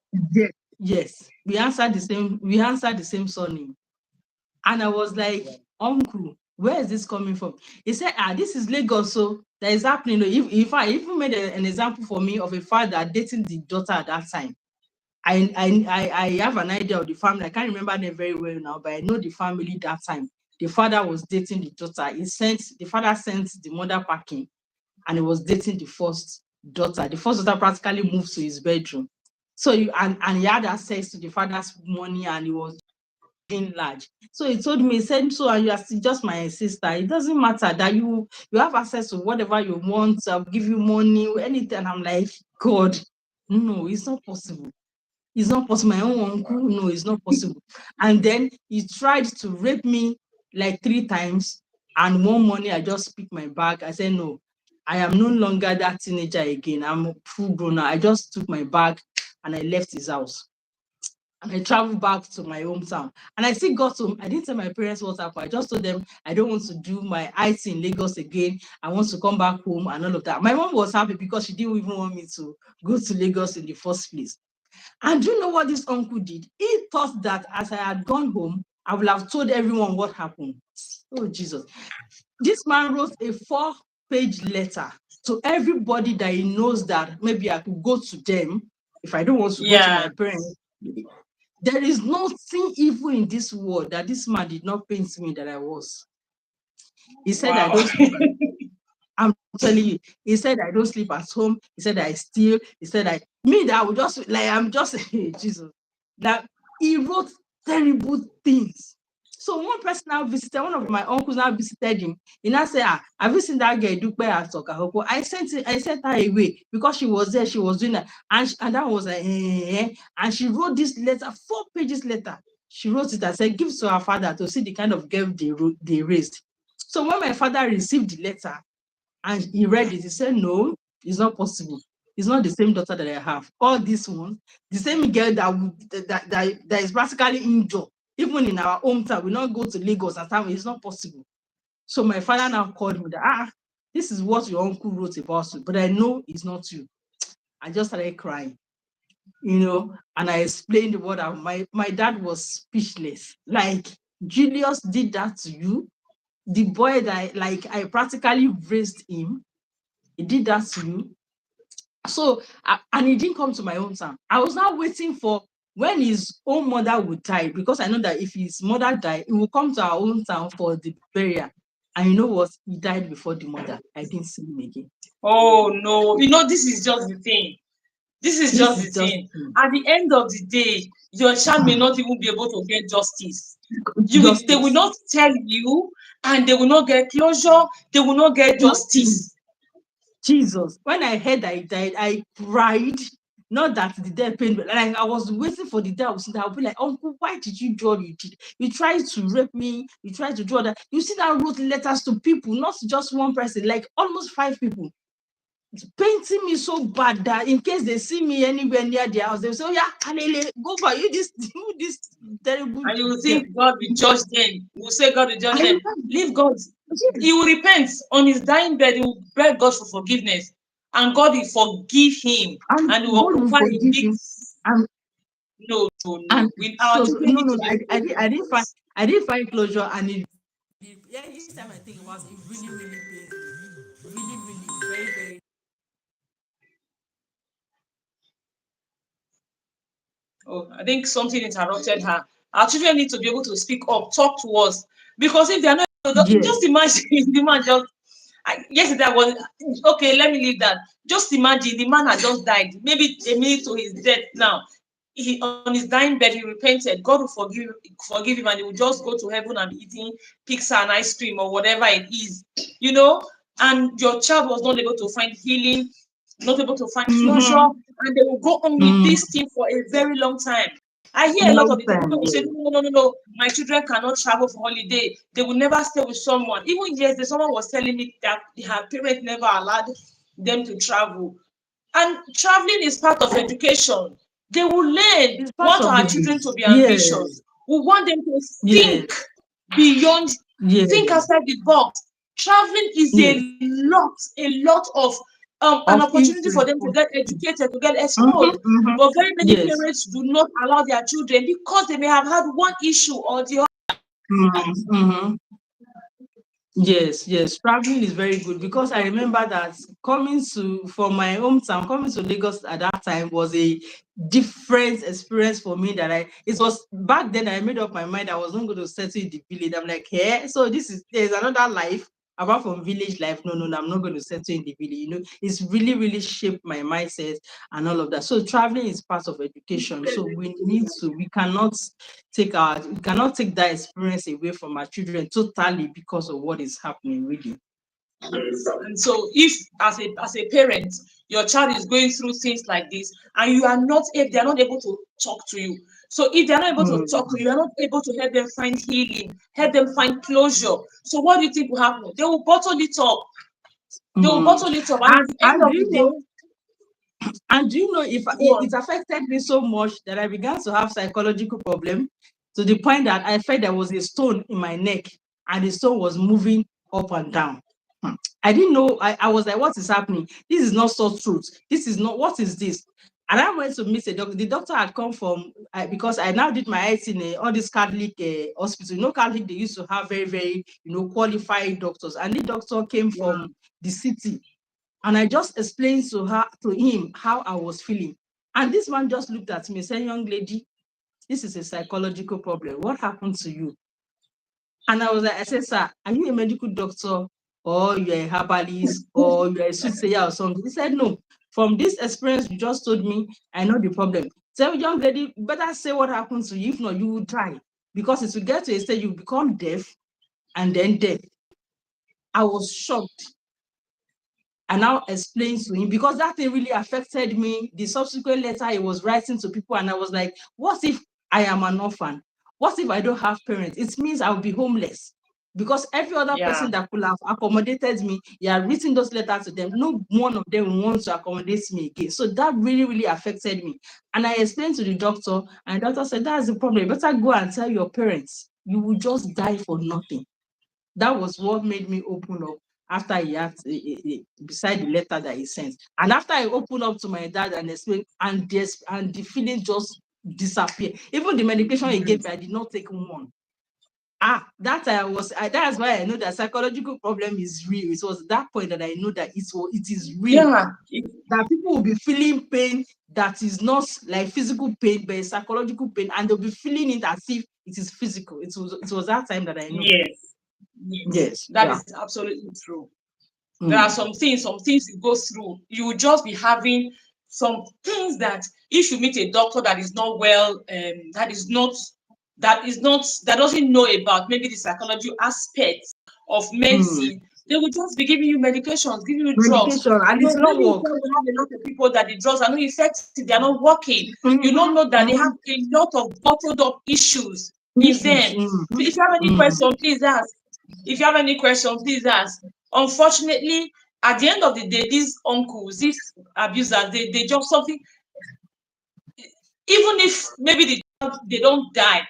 Yes. We answered the same surname. And I was like, uncle, where is this coming from? He said, this is Lagos, so that is happening. If I even made an example for me of a father dating the daughter at that time. I have an idea of the family. I can't remember them very well now, but I know the family that time. The father was dating the daughter. The father sent the mother packing, and he was dating the first daughter. The first daughter practically moved to his bedroom. So he had access to the father's money, and he was being large. So he told me, he said, so you are still just my sister. It doesn't matter that you have access to whatever you want. I'll give you money, anything. And I'm like, God, no, it's not possible. It's not possible. My own uncle, no, it's not possible. And then he tried to rape me like 3 times. And one morning, I just picked my bag. I said, no, I am no longer that teenager again. I'm full grown now. I just took my bag and I left his house. And I traveled back to my hometown. And I still got home. I didn't tell my parents what happened. I just told them I don't want to do my IT in Lagos again. I want to come back home and all of that. My mom was happy because she didn't even want me to go to Lagos in the first place. And do you know what this uncle did? He thought that as I had gone home, I would have told everyone what happened. Oh, Jesus. This man wrote a 4-page letter to everybody that he knows that maybe I could go to them if I don't want to go to Yeah. my parents. There is nothing evil in this world that this man did not paint me that I was. He said I Wow. don't sleep. I'm telling you, he said I don't sleep at home. He said I steal. He said that I would just like I'm just Jesus. That he wrote terrible things. So one person now visited, one of my uncles now visited him. He now said, have you seen that girl Dupe at Okahoko? I sent her away because she was there, she was doing that. And that was like, and she wrote this letter, 4 pages later. She wrote it and said, give to her father to see the kind of girl they raised. So when my father received the letter and he read it, he said, no, it's not possible. It's not the same daughter that I have. All this one, the same girl that is practically injured, even in our hometown, we not go to Lagos and time. It's not possible. So my father now called me that, this is what your uncle wrote about you, but I know it's not you. I just started crying, and I explained what my dad was speechless. Like, Julius did that to you? The boy that I practically raised him, he did that to you? So, and he didn't come to my hometown. I was now waiting for when his own mother would die, because I know that if his mother died, he will come to our hometown for the burial. And you know what? He died before the mother. I didn't see him again. Oh no, this is just the thing. This is This just is the just thing. At the end of the day, your child may not even be able to get justice. They will justice. not tell you, and they will not get closure. They will not get Nothing. justice. Jesus. When I heard that he died, I cried. Not that the death pain, but like I was waiting for the day. I'll be like, Uncle, why did you do what you did? You tried to rape me. You tried to do that. You see that wrote letters to people, not just one person, like almost 5 people. Painting me so bad that in case they see me anywhere near their house, they'll say, oh yeah, Alele, go for you this terrible. And you will think God will judge them. You will say God will judge them. Leave God. He will repent on his dying bed. He will beg God for forgiveness, and God will forgive him, and he will God will occupy a forgive big. him. And No, no, and no. Our children no, need no, to get I didn't find closure, and each time I think about it, really, really pains me. Really, really, very, very. Oh, I think something interrupted her. Our children need to be able to speak up, talk to us, because if they are not, Yes. just imagine the man just. Yesterday I was okay. Let me leave that. Just imagine the man had just died, maybe a minute to his death. Now, he on his dying bed, he repented. God will forgive him, and he will just go to heaven and be eating pizza and ice cream or whatever it is, And your child was not able to find healing, not able to find closure, Mm-hmm. and they will go on with Mm. this thing for a very long time. I hear a lot of Long the time time, people will say, yes. no, no, no, no, my children cannot travel for holiday. They will never stay with someone. Even yesterday, someone was telling me that her parents never allowed them to travel. And traveling is part of education. They will learn. It's We part want of our it. children to be Yes. ambitious. We want them to Yes. think beyond, think Yes. outside the box. Traveling is Yes. a lot of an Of opportunity for influence. them to get educated, to get Mm-hmm, exposed. mm-hmm. But very many Yes. parents do not allow their children because they may have had one issue or the other. Mm-hmm. Mm-hmm. Yes, yes. Traveling is very good, because I remember that from my hometown, coming to Lagos at that time was a different experience for me. It was back then I made up my mind I was not going to settle in the village. I'm like, yeah, so there's another life apart from village life. No, no, no, I'm not going to settle in the village. It's really, really shaped my mindset and all of that. So traveling is part of education. So we cannot take that experience away from our children totally because of what is happening, really. Yes. And so if as a parent, your child is going through things like this, and if they are not able to talk to you. So if they are not able to talk to you, you are not able to help them find healing, help them find closure. So what do you think will happen? They will bottle it up. They will Mm. bottle it up. And at And, the end and of do the you know, day, if go it on. affected me so much that I began to have psychological problem, to the point that I felt there was a stone in my neck and the stone was moving up and down. I didn't know. I was like, what is happening? This is not so truth. This is not, what is this? And I went to meet a doctor. The doctor had come from, because I now did my IT in all these Catholic hospital. Catholic, they used to have very, very, qualified doctors. And the doctor came Wow. from the city. And I just explained to him how I was feeling. And this man just looked at me, saying, young lady, this is a psychological problem. What happened to you? And I said, sir, are you a medical doctor, or you're a herbalist, or you're a soothsayer or something? He said, no. From this experience you just told me, I know the problem. Tell young lady, better say what happened to you. If not, you will die. Because it will get to a stage you become deaf and then deaf. I was shocked. And now explains to him, because that thing really affected me. The subsequent letter he was writing to people, and I was like, what if I am an orphan? What if I don't have parents? It means I'll be homeless. Because every other person that could have accommodated me, you are written those letters to them. No one of them wants to accommodate me again. So that really, really affected me. And I explained to the doctor, and the doctor said, that's the problem. You better go and tell your parents. You will just die for nothing. That was what made me open up after he had beside the letter that he sent. And after I opened up to my dad and explained, and the feeling just disappeared. Even the medication he gave me, I did not take one. That's why I know that psychological problem is real. It was that point that I know that it is real. That people will be feeling pain that is not like physical pain, but psychological pain, and they'll be feeling it as if it is physical. It was that time that I know. Yes, that is absolutely true. There are some things you go through. You will just be having some things that if you meet a doctor that is not well, that doesn't know about maybe the psychology aspect of medicine, they will just be giving you medications, giving you drugs. And it's not work. We have a lot of people that the drugs are not effective, they are not working. You don't know that they have a lot of bottled up issues in them. If you have any question, please ask. If you have any question, please ask. Unfortunately, at the end of the day, these uncles, these abusers, they just something. Even if maybe they don't die.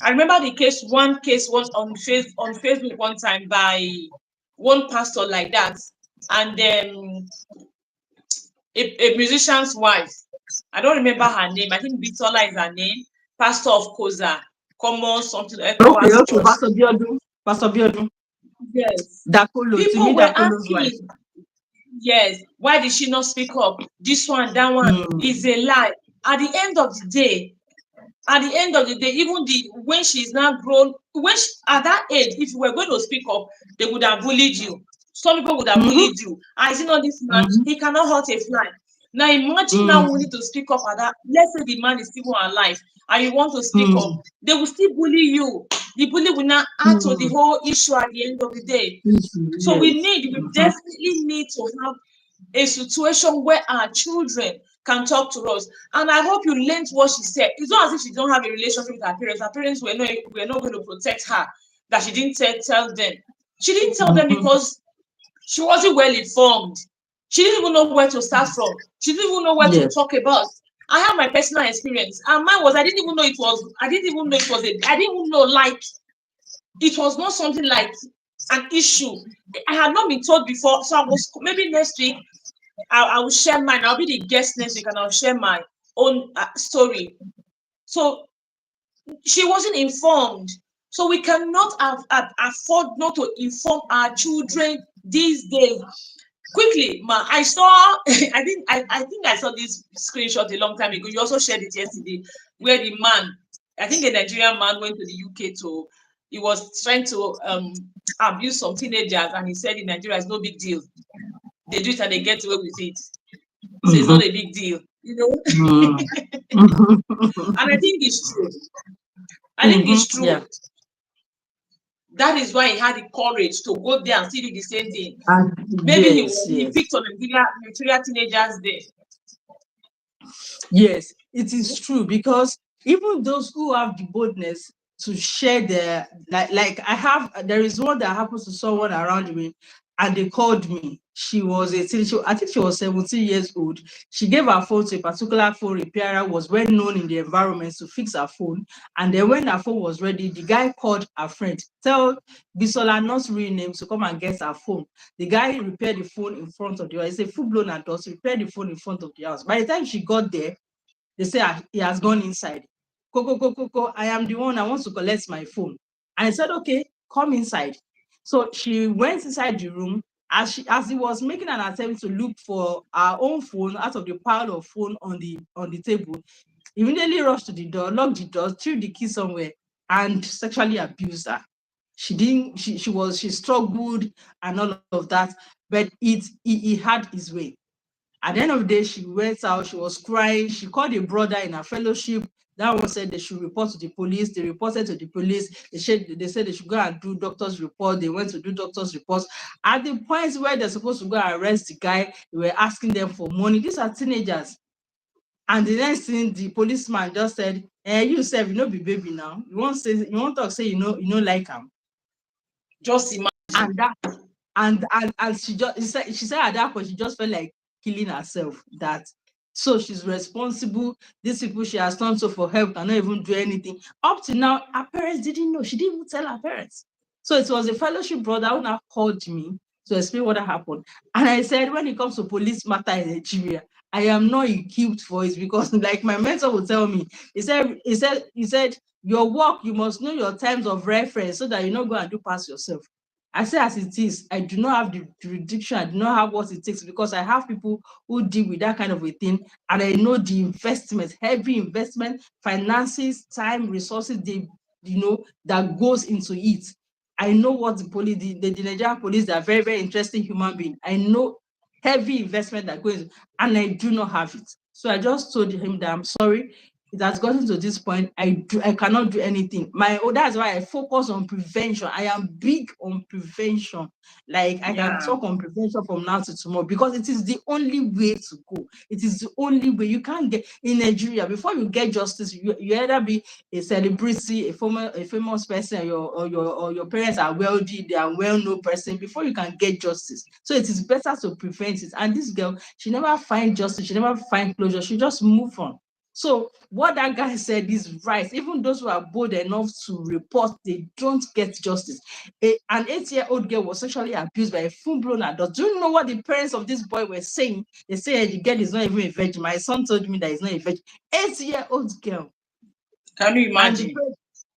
I remember one case was on Facebook one time by one pastor like that, and a musician's wife. I don't remember her name. I think Bitola is her name. Pastor of Koza, Common something. Okay, Pastor Biodun. Yes. Dakolo, People were asking, yes, why did she not speak up? This one, that one is a lie. At the end of the day, even when she's now grown, at that age, if you were going to speak up, they would have bullied you. Some people would have bullied you. I see not this man, he cannot hurt a fly. Now imagine now we need to speak up at that. Let's say the man is still alive and you want to speak up, they will still bully you. The bully will not add to the whole issue at the end of the day. So we definitely need to have a situation where our children can talk to us. And I hope you learned what she said. It's not as if she don't have a relationship with her parents. Her parents were not going to protect her, that she didn't tell them. She didn't tell them because she wasn't well informed. She didn't even know where to start from. She didn't even know where to talk about. I have my personal experience, and mine was I didn't even know it was like it was not something like an issue. I had not been told before, so I was maybe next week I will share mine. I'll be the guest next week, and I'll share my own story. So she wasn't informed. So we cannot afford not to inform our children these days. Quickly, ma, I saw. I think I saw this screenshot a long time ago. You also shared it yesterday, where the man, I think a Nigerian man, went to the UK to. He was trying to abuse some teenagers, and he said in Nigeria it's no big deal. They do it and they get away with it. So it's not a big deal, you know. And I think it's true. It's true. Yeah. That is why he had the courage to go there and still do the same thing. Maybe he picked on Nigeria teenagers there. Yes, it is true, because even those who have the boldness to share their there is one that happens to someone around me, and they called me. She was I think she was 17 years old. She gave her phone to a particular phone repairer, was well known in the environment, to fix her phone. And then when her phone was ready, the guy called her friend, tell Bisola, not real name, to come and get her phone. The guy repaired the phone in front of the house. It's a full-blown adult, repaired the phone in front of the house. By the time she got there, they say he has gone inside. Go, I am the one, I want to collect my phone. And I said, okay, come inside. So she went inside the room, as he was making an attempt to look for our own phone out of the pile of phone on the table, he immediately rushed to the door, locked the door, threw the key somewhere, and sexually abused her. She struggled and all of that, but he had his way. At the end of the day, she went out, she was crying, she called a brother in her fellowship. That one said they should report to the police. They reported to the police. They said they should go and do doctor's report. They went to do doctor's reports. At the point where they're supposed to go and arrest the guy, they were asking them for money. These are teenagers. And the next thing, the policeman just said, you said, you know, be baby now. You want to say, you know, like him. Just imagine. And that, and she said at that point, she just felt like killing herself. That so she's responsible. These people she has turned to for help cannot even do anything. Up to now, her parents didn't know. She didn't even tell her parents. So it was a fellowship brother who now called me to explain what happened. And I said, when it comes to police matter in Nigeria, I am not equipped for it, because like my mentor would tell me, he said, your work, you must know your times of reference so that you not go and do pass yourself. I say as it is, I do not have the jurisdiction, I do not have what it takes, because I have people who deal with that kind of a thing, and I know the investment, heavy investment, finances, time, resources, that goes into it. I know what the police, the Nigerian police, they are very, very interesting human beings. I know heavy investment that goes, and I do not have it. So I just told him that I'm sorry. It has gotten to this point. I cannot do anything. That's why I focus on prevention. I am big on prevention. Like I can talk on prevention from now to tomorrow, because it is the only way to go. It is the only way. You can't get in Nigeria, before you get justice, you either be a celebrity, a famous person, or your parents are wealthy, they are well-known person, before you can get justice. So it is better to prevent it. And this girl, she never find justice, she never find closure, she just move on. So what that guy said is right. Even those who are bold enough to report, they don't get justice. An 8-year-old girl was sexually abused by a full-blown adult. Do you know what the parents of this boy were saying? They say the girl is not even a virgin. My son told me that he's not a virgin. 8-year-old girl. Can you imagine?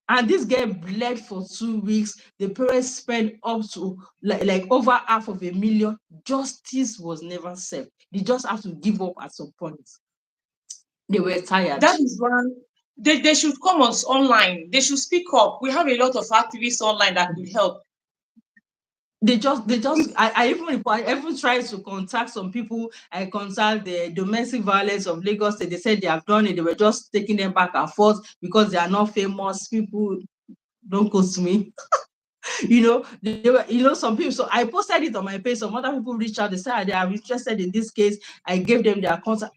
And this girl bled for 2 weeks. The parents spent up to like over $500,000. Justice was never served. They just have to give up at some point. They were tired. That is one. They should come online. They should speak up. We have a lot of activists online that could help. I even tried to contact some people. I contact the domestic violence of Lagos State. They said they have done it. They were just taking them back and forth because they are not famous. People don't go to me. They were, some people. So I posted it on my page. Some other people reached out. They said they are interested in this case. I gave them their contact.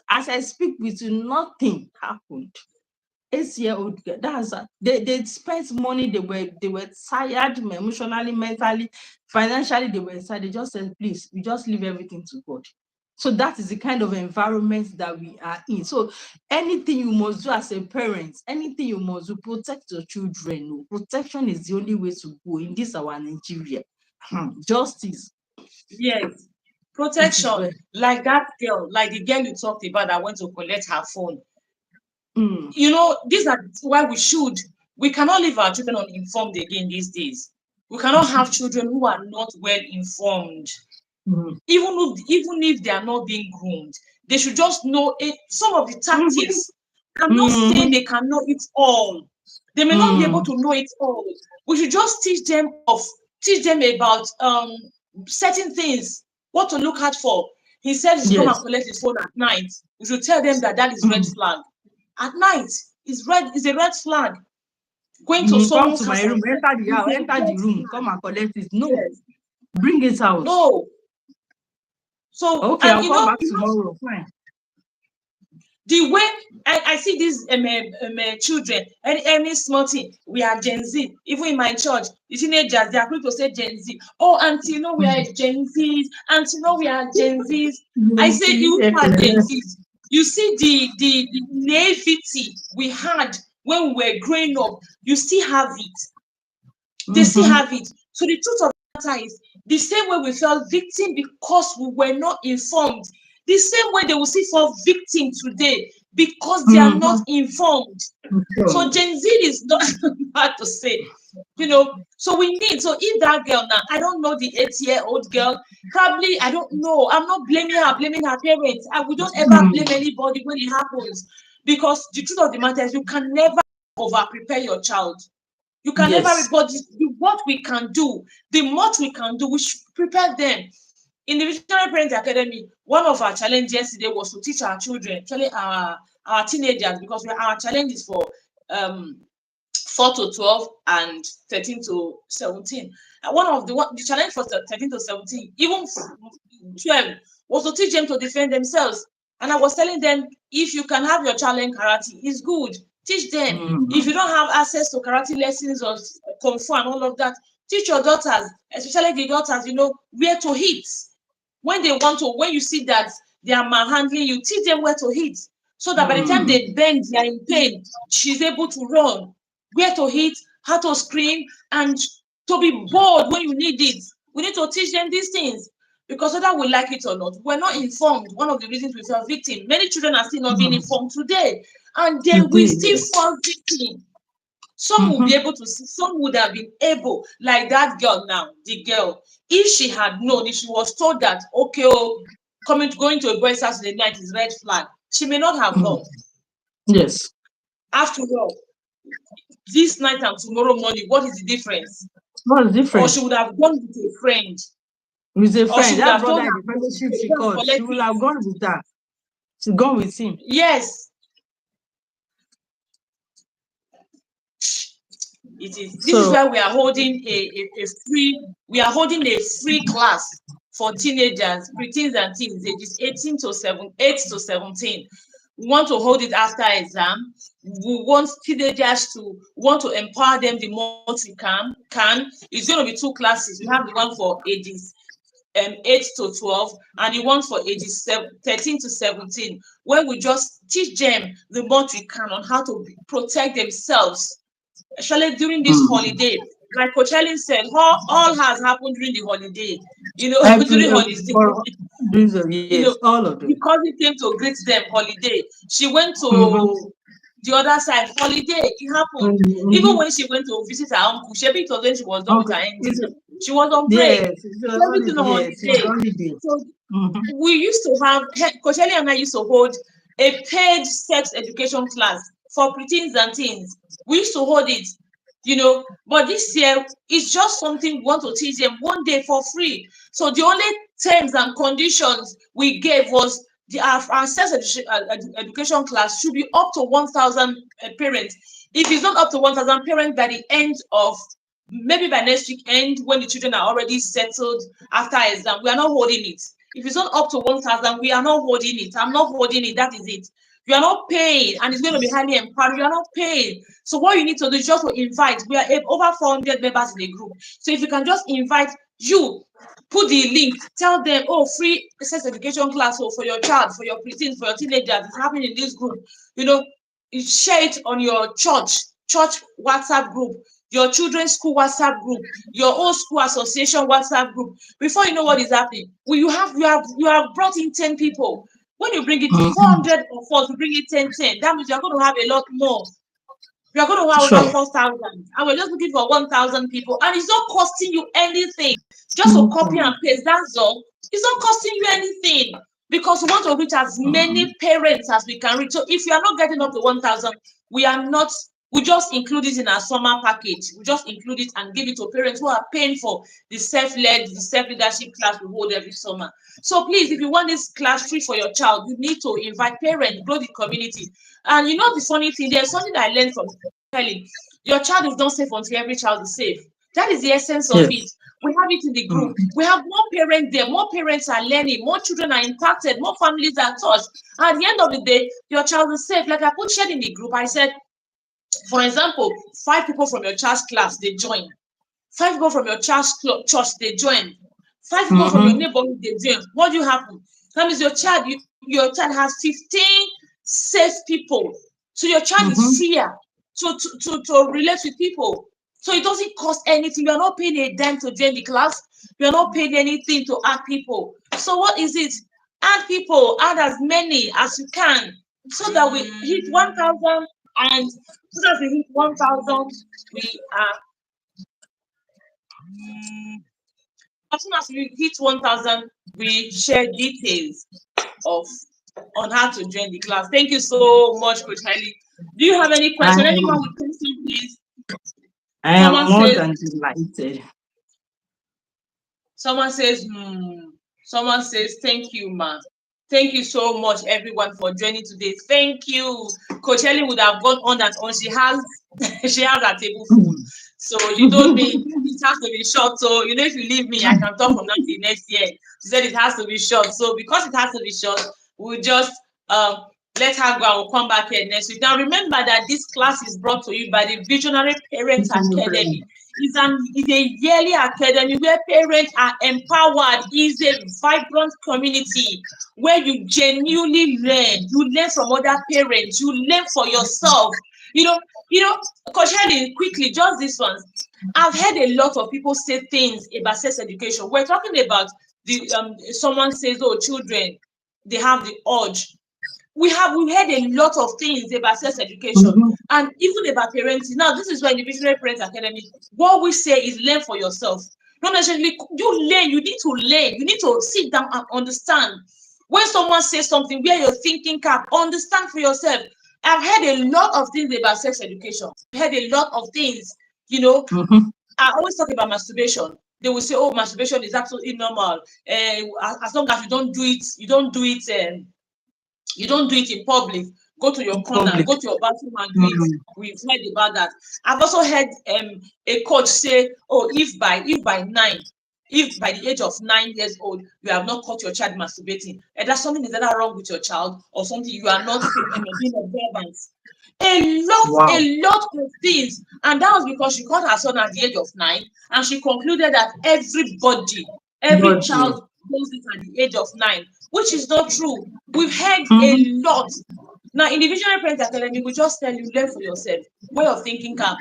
As I speak with you, nothing happened. 8-year-old girl. They spent money. They were tired emotionally, mentally, financially. They were tired. They just said, please, we just leave everything to God. So that is the kind of environment that we are in. So anything you must do as a parent, anything you must do, protect your children. Protection is the only way to go in this our Nigeria. Justice. Yes. Protection. Like that girl, like the girl you talked about that went to collect her phone. These are why we cannot leave our children uninformed again these days. We cannot have children who are not well informed. Even if they are not being groomed, they should just know some of the tactics. I'm not saying they can know it all. They may not be able to know it all. We should just teach them about certain things, what to look out for. He said he's going to collect his phone at night. We should tell them that is red flag. At night, is a red flag. Going to someone's come to my room, enter the room, come and collect it. No, bring it out. No. So okay, I'll come back tomorrow. Fine. The way I see these children, any small thing, we are Gen Z. Even in my church, the teenagers, they are quick to say Gen Z. Oh, auntie, we are Gen Zs. Auntie, we are Gen Zs. I say you are Gen Zs. You see the naivety we had when we were growing up, you still have it. They still have it. So the truth of the matter is, the same way we felt victim because we were not informed, the same way they will see for victim today because they are not informed. So Gen Z is not hard to say. So we need, so if that girl now, I don't know the 8-year-old girl, probably, I don't know, I'm not blaming her parents. We don't ever blame anybody when it happens, because the truth of the matter is you can never over prepare your child. You can never, Yes. but what we can do, the much we can do, we should prepare them. In the Visionary Parents Academy, one of our challenges yesterday was to teach our children, actually our teenagers, because our challenge is for 4 to 12 and 13 to 17. And one of the challenge for 13 to 17, even 12, was to teach them to defend themselves. And I was telling them, if you can have your child learn karate, it's good. Teach them. If you don't have access to karate lessons or kung fu and all of that, teach your daughters, especially the daughters, where to hit. When you see that they are manhandling you, teach them where to hit. So that by the time they bend, they are in pain, she's able to run, where to hit, how to scream, and to be bold when you need it. We need to teach them these things, because whether we like it or not, we're not informed. One of the reasons we fell victim. Many children are still not being informed today, and they will Today, still yes. fall victim. Some will be able to see, some would have been able, like that girl now, the girl, if she had known, if she was told that, okay, going to a boy's house in the night is red flag, she may not have gone. Yes. After all, this night and tomorrow morning, what is the difference? What's Or different? she would have gone with a friend, With a or she friend, would that have told brother her in the fellowship to she go and called, she collect will it. have gone with her. She's gone with him. Yes, it is. This is So, why we are holding a free class for teenagers, preteens and teens, ages 8 to 17. We want to hold it after exam. We want teenagers to want to empower them the most we can. It's going to be 2 classes. We have the one for ages 8 to 12 and the one for ages 13 to 17, where we just teach them the most we can on how to protect themselves, especially during this holiday. Like Coach Helen said, all has happened during the holiday, every during holiday. for these are, you yes, know, all of the them. cousin came to greet them holiday. She went Mm-hmm. to the other side holiday. It happened. Even Mm-hmm. when she went to visit her uncle, maybe it was when she was done with Okay. her ND. She was on break. Yes, it's a So everything holiday. on Yes, it's holiday. holiday. So Mm-hmm. we used to have, Coach Ellie and I used to hold a paid sex education class for preteens and teens. We used to hold it, but this year it's just something we want to teach them one day for free. So the only terms and conditions we gave was our sex education class should be up to 1,000 parents. If it's not up to 1,000 parents by the end of, maybe by next week end, when the children are already settled after exam, we are not holding it. If it's not up to 1,000, we are not holding it. I'm not holding it. That is it. You are not paying, and it's going to be highly empowered. You are not paying. So what you need to do is just to invite. We are over 400 members in the group. So if you can just invite, put the link, tell them, oh, free sex education class for your child, for your preteens, for your teenagers, it's happening in this group. You share it on your church WhatsApp group, your children's school WhatsApp group, your own school association WhatsApp group. Before you know what is happening, you have brought in 10 people. When you bring it to 400 of us, you bring it 10. That means you're going to have a lot more. You're going to have over Sure. 4,000. And we're just looking for 1,000 people. And it's not costing you anything. Just to copy and paste, that's all. It's not costing you anything. Because we want to reach as many parents as we can reach. So if you are not getting up to 1,000, we just include it in our summer package. We just include it and give it to parents who are paying for the self-leadership class we hold every summer. So please, if you want this class free for your child, you need to invite parents, grow the community. And the funny thing, there's something that I learned from Helen. Your child is not safe until every child is safe. That is the essence of it. Yes. We have it in the group. We have more parents there. More parents are learning. More children are impacted. More families are touched. And at the end of the day, your child is safe. Like I shared in the group, I said, for example, 5 people from your child's class, they join. 5 people from your church, they join. 5 people from your neighborhood, they join. What do you happen? That means your child has 15 safe people. So your child is freer to relate with people. So it doesn't cost anything. You're not paying a dime to join the class. You're not paying anything to add people. So what is it? Add people, add as many as you can, so that we hit 1,000, and so that we hit 1,000, we are As soon as we hit 1,000, we share details of on how to join the class. Thank you so much, Coach Hailey. Do you have any I question? Anyone am, with question, please? I Someone am more says, than delighted. someone says, Someone says, thank you, ma. Thank you so much, everyone, for joining today. Thank you. Coach Ellie would have gone on and on. She has she has a table full. So she told me it has to be short. So if you leave me, I can talk from now till next year. She said it has to be short. So because it has to be short, we'll just um let her go and we'll come back here next week. Now remember that this class is brought to you by the Visionary Parents Academy. It's a yearly academy where parents are empowered. It's a vibrant community where you genuinely learn. You learn from other parents. You learn for yourself. You know, Coach Helen, quickly, just this one. I've heard a lot of people say things about sex education. We're talking about the someone says, oh, children, they have the urge. We've heard a lot of things about sex education and even about parenting. Now, this is why in the Visionary Parents Academy, what we say is learn for yourself. Not necessarily you learn, you need to learn, you need to sit down and understand. When someone says something, where you're thinking cap, understand for yourself. I've heard a lot of things about sex education. I've heard a lot of things, you know. Mhm. I always talk about masturbation. They will say, "Oh, masturbation is absolutely normal. As long as you don't do it, you don't do it in public. Go to your corner, Public. go to your bathroom and do it." Mhm. We've heard about that. I've also heard a coach say, "Oh, if by the age of 9 years old you have not caught your child masturbating, and that's something is either wrong with your child or something you are not being observant." Wow. A lot of things, and that was because she caught her son at the age of 9, and she concluded that every God, yeah. child knows it at the age of 9, which is not true. We've heard a Mhm. lot. Now, in the Visionary Parents Academy, we just tell you, learn for yourself. Way of thinking cap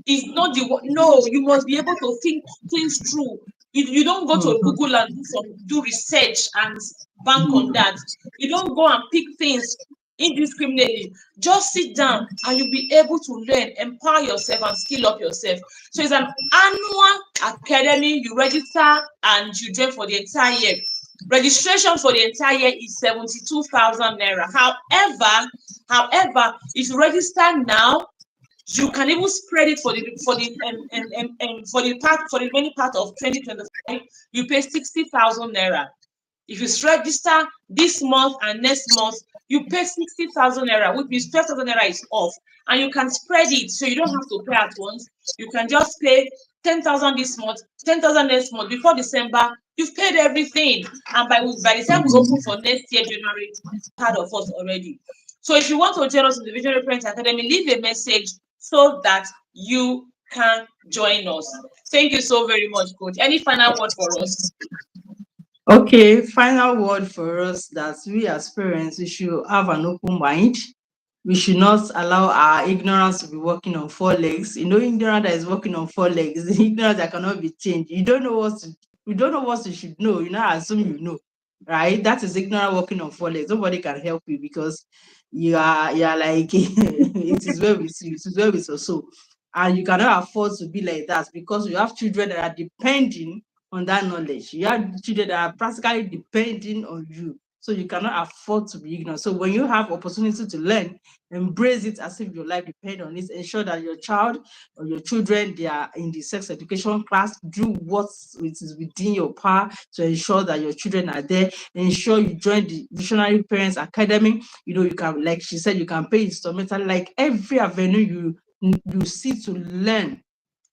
is not no, you must be able to think things through. You don't go to Mhm. Google and do research and bank on that. You don't go and pick things indiscriminately. Just sit down and you'll be able to learn, empower yourself, and skill up yourself. So it's an annual academy. You register and you join for the entire year. Registration for the entire year is 72,000 naira. However, if you register now, you can even spread it for the remaining part of 2025. You pay 60,000 naira. If you register this month and next month, you pay 60,000 naira, which means 12,000 naira is off, and you can spread it so you don't have to pay at once. You can just pay 10,000 this month, 10,000 next month. Before December, you've paid everything, and by the time we open for next year January, part of us already. So if you want to join us in the Visionary Parents Academy, leave a message so that you can join us. Thank you so very much, Coach. Any final word for us? Okay, final word for us that we as parents, we should have an open mind. We should not allow our ignorance to be walking on four legs. Ignorance that is walking on four legs, the ignorance that cannot be changed. You don't know what you should know. You now assume you know, right? That is ignorance walking on four legs. Nobody can help you because you are like it is well with you, it is well with your soul. And you cannot afford to be like that because you have children that are depending on that knowledge. You have children that are practically depending on you. So you cannot afford to be ignorant. So when you have opportunity to learn, embrace it as if your life depends on it. Ensure that your child or your children, they are in the sex education class. Do what is within your power to ensure that your children are there. Ensure you join the Visionary Parents Academy. You can, like she said, you can pay instrumental, like every avenue you see to learn,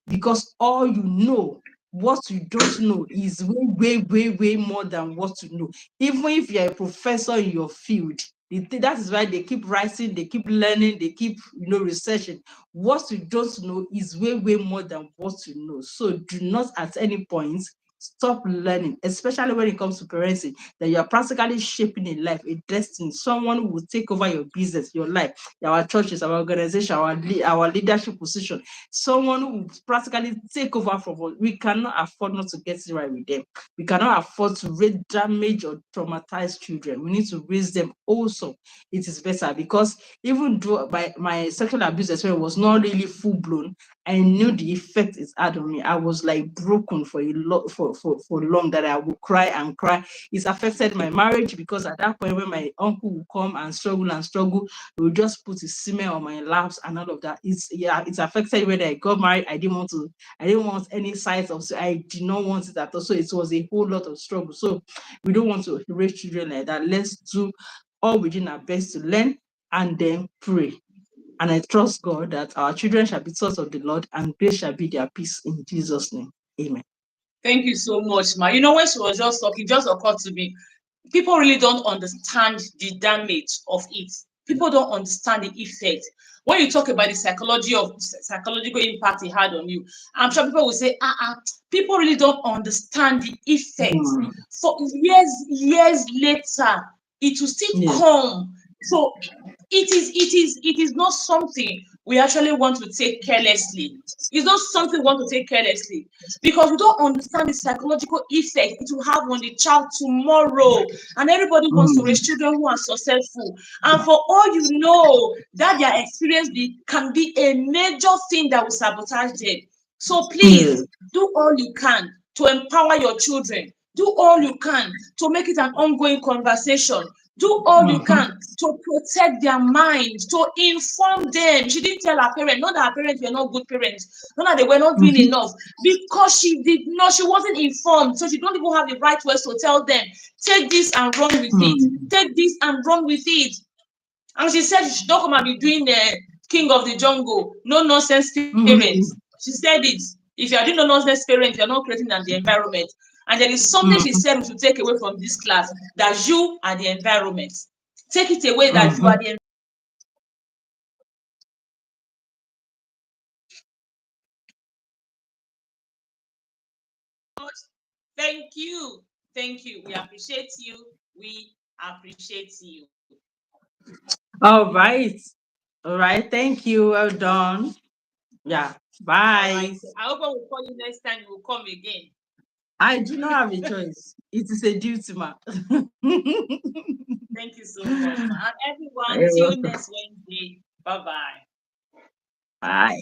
because all you know, what you don't know is way, way, way, way more than what you know. Even if you're a professor in your field, that is why they keep writing, they keep learning, they keep researching. What you don't know is way, way more than what you know. So do not at any point stop learning, especially when it comes to parenting, that you are practically shaping a life, a destiny, someone who will take over your business, your life, our churches, our organization, our leadership position, someone who will practically take over from us. We cannot afford not to get it right with them. We cannot afford to raise damaged or traumatized children. We need to raise them also. It is better, because even though my sexual abuse experience was not really full blown, I knew the effect it had on me. I was like broken for a lot for long, that I would cry and cry. It's affected my marriage, because at that point when my uncle would come and struggle, he would just put his semen on my laps and all of that. It's affected when I got married. I didn't want any sight of, so I did not want it at all. So it was a whole lot of struggle. So we don't want to raise children like that. Let's do all within our best to learn and then pray. And I trust God that our children shall be taught of the Lord, and grace shall be their peace, in Jesus' name. Amen. Thank you so much, Ma. You know, when she was just talking, just occurred to me, people really don't understand the damage of it. People don't understand the effect. When you talk about the psychological impact it had on you, I'm sure people will say, people really don't understand the effect. For years later, it will still come. So it is not something we actually want to take carelessly. It's not something we want to take carelessly, because we don't understand the psychological effect it will have on the child tomorrow. And everybody wants to raise children who are successful. And for all you know, that their experience can be a major thing that will sabotage them. So please do all you can to empower your children. Do all you can to make it an ongoing conversation. Do all you can to protect their mind, to inform them. She didn't tell her parents, not that her parents were not good parents, not that they were not doing enough, because she wasn't informed. So she don't even have the right words to tell them, take this and run with it. Take this and run with it. And she said, she don't come and be doing the king of the jungle, no nonsense parents. She said it. If you are doing no nonsense parents, you're not creating the environment. And there is something she said we should take away from this class, that you are the environment. Take it away that you are the environment. Thank you. Thank you. We appreciate you. We appreciate you. All right. All right. Thank you. Well done. Yeah. Bye. Right. I hope when we call you next time, you will come again. I do not have a choice. It is a duty, ma. Thank you so much, ma. And everyone, till next Wednesday. Bye-bye. Bye.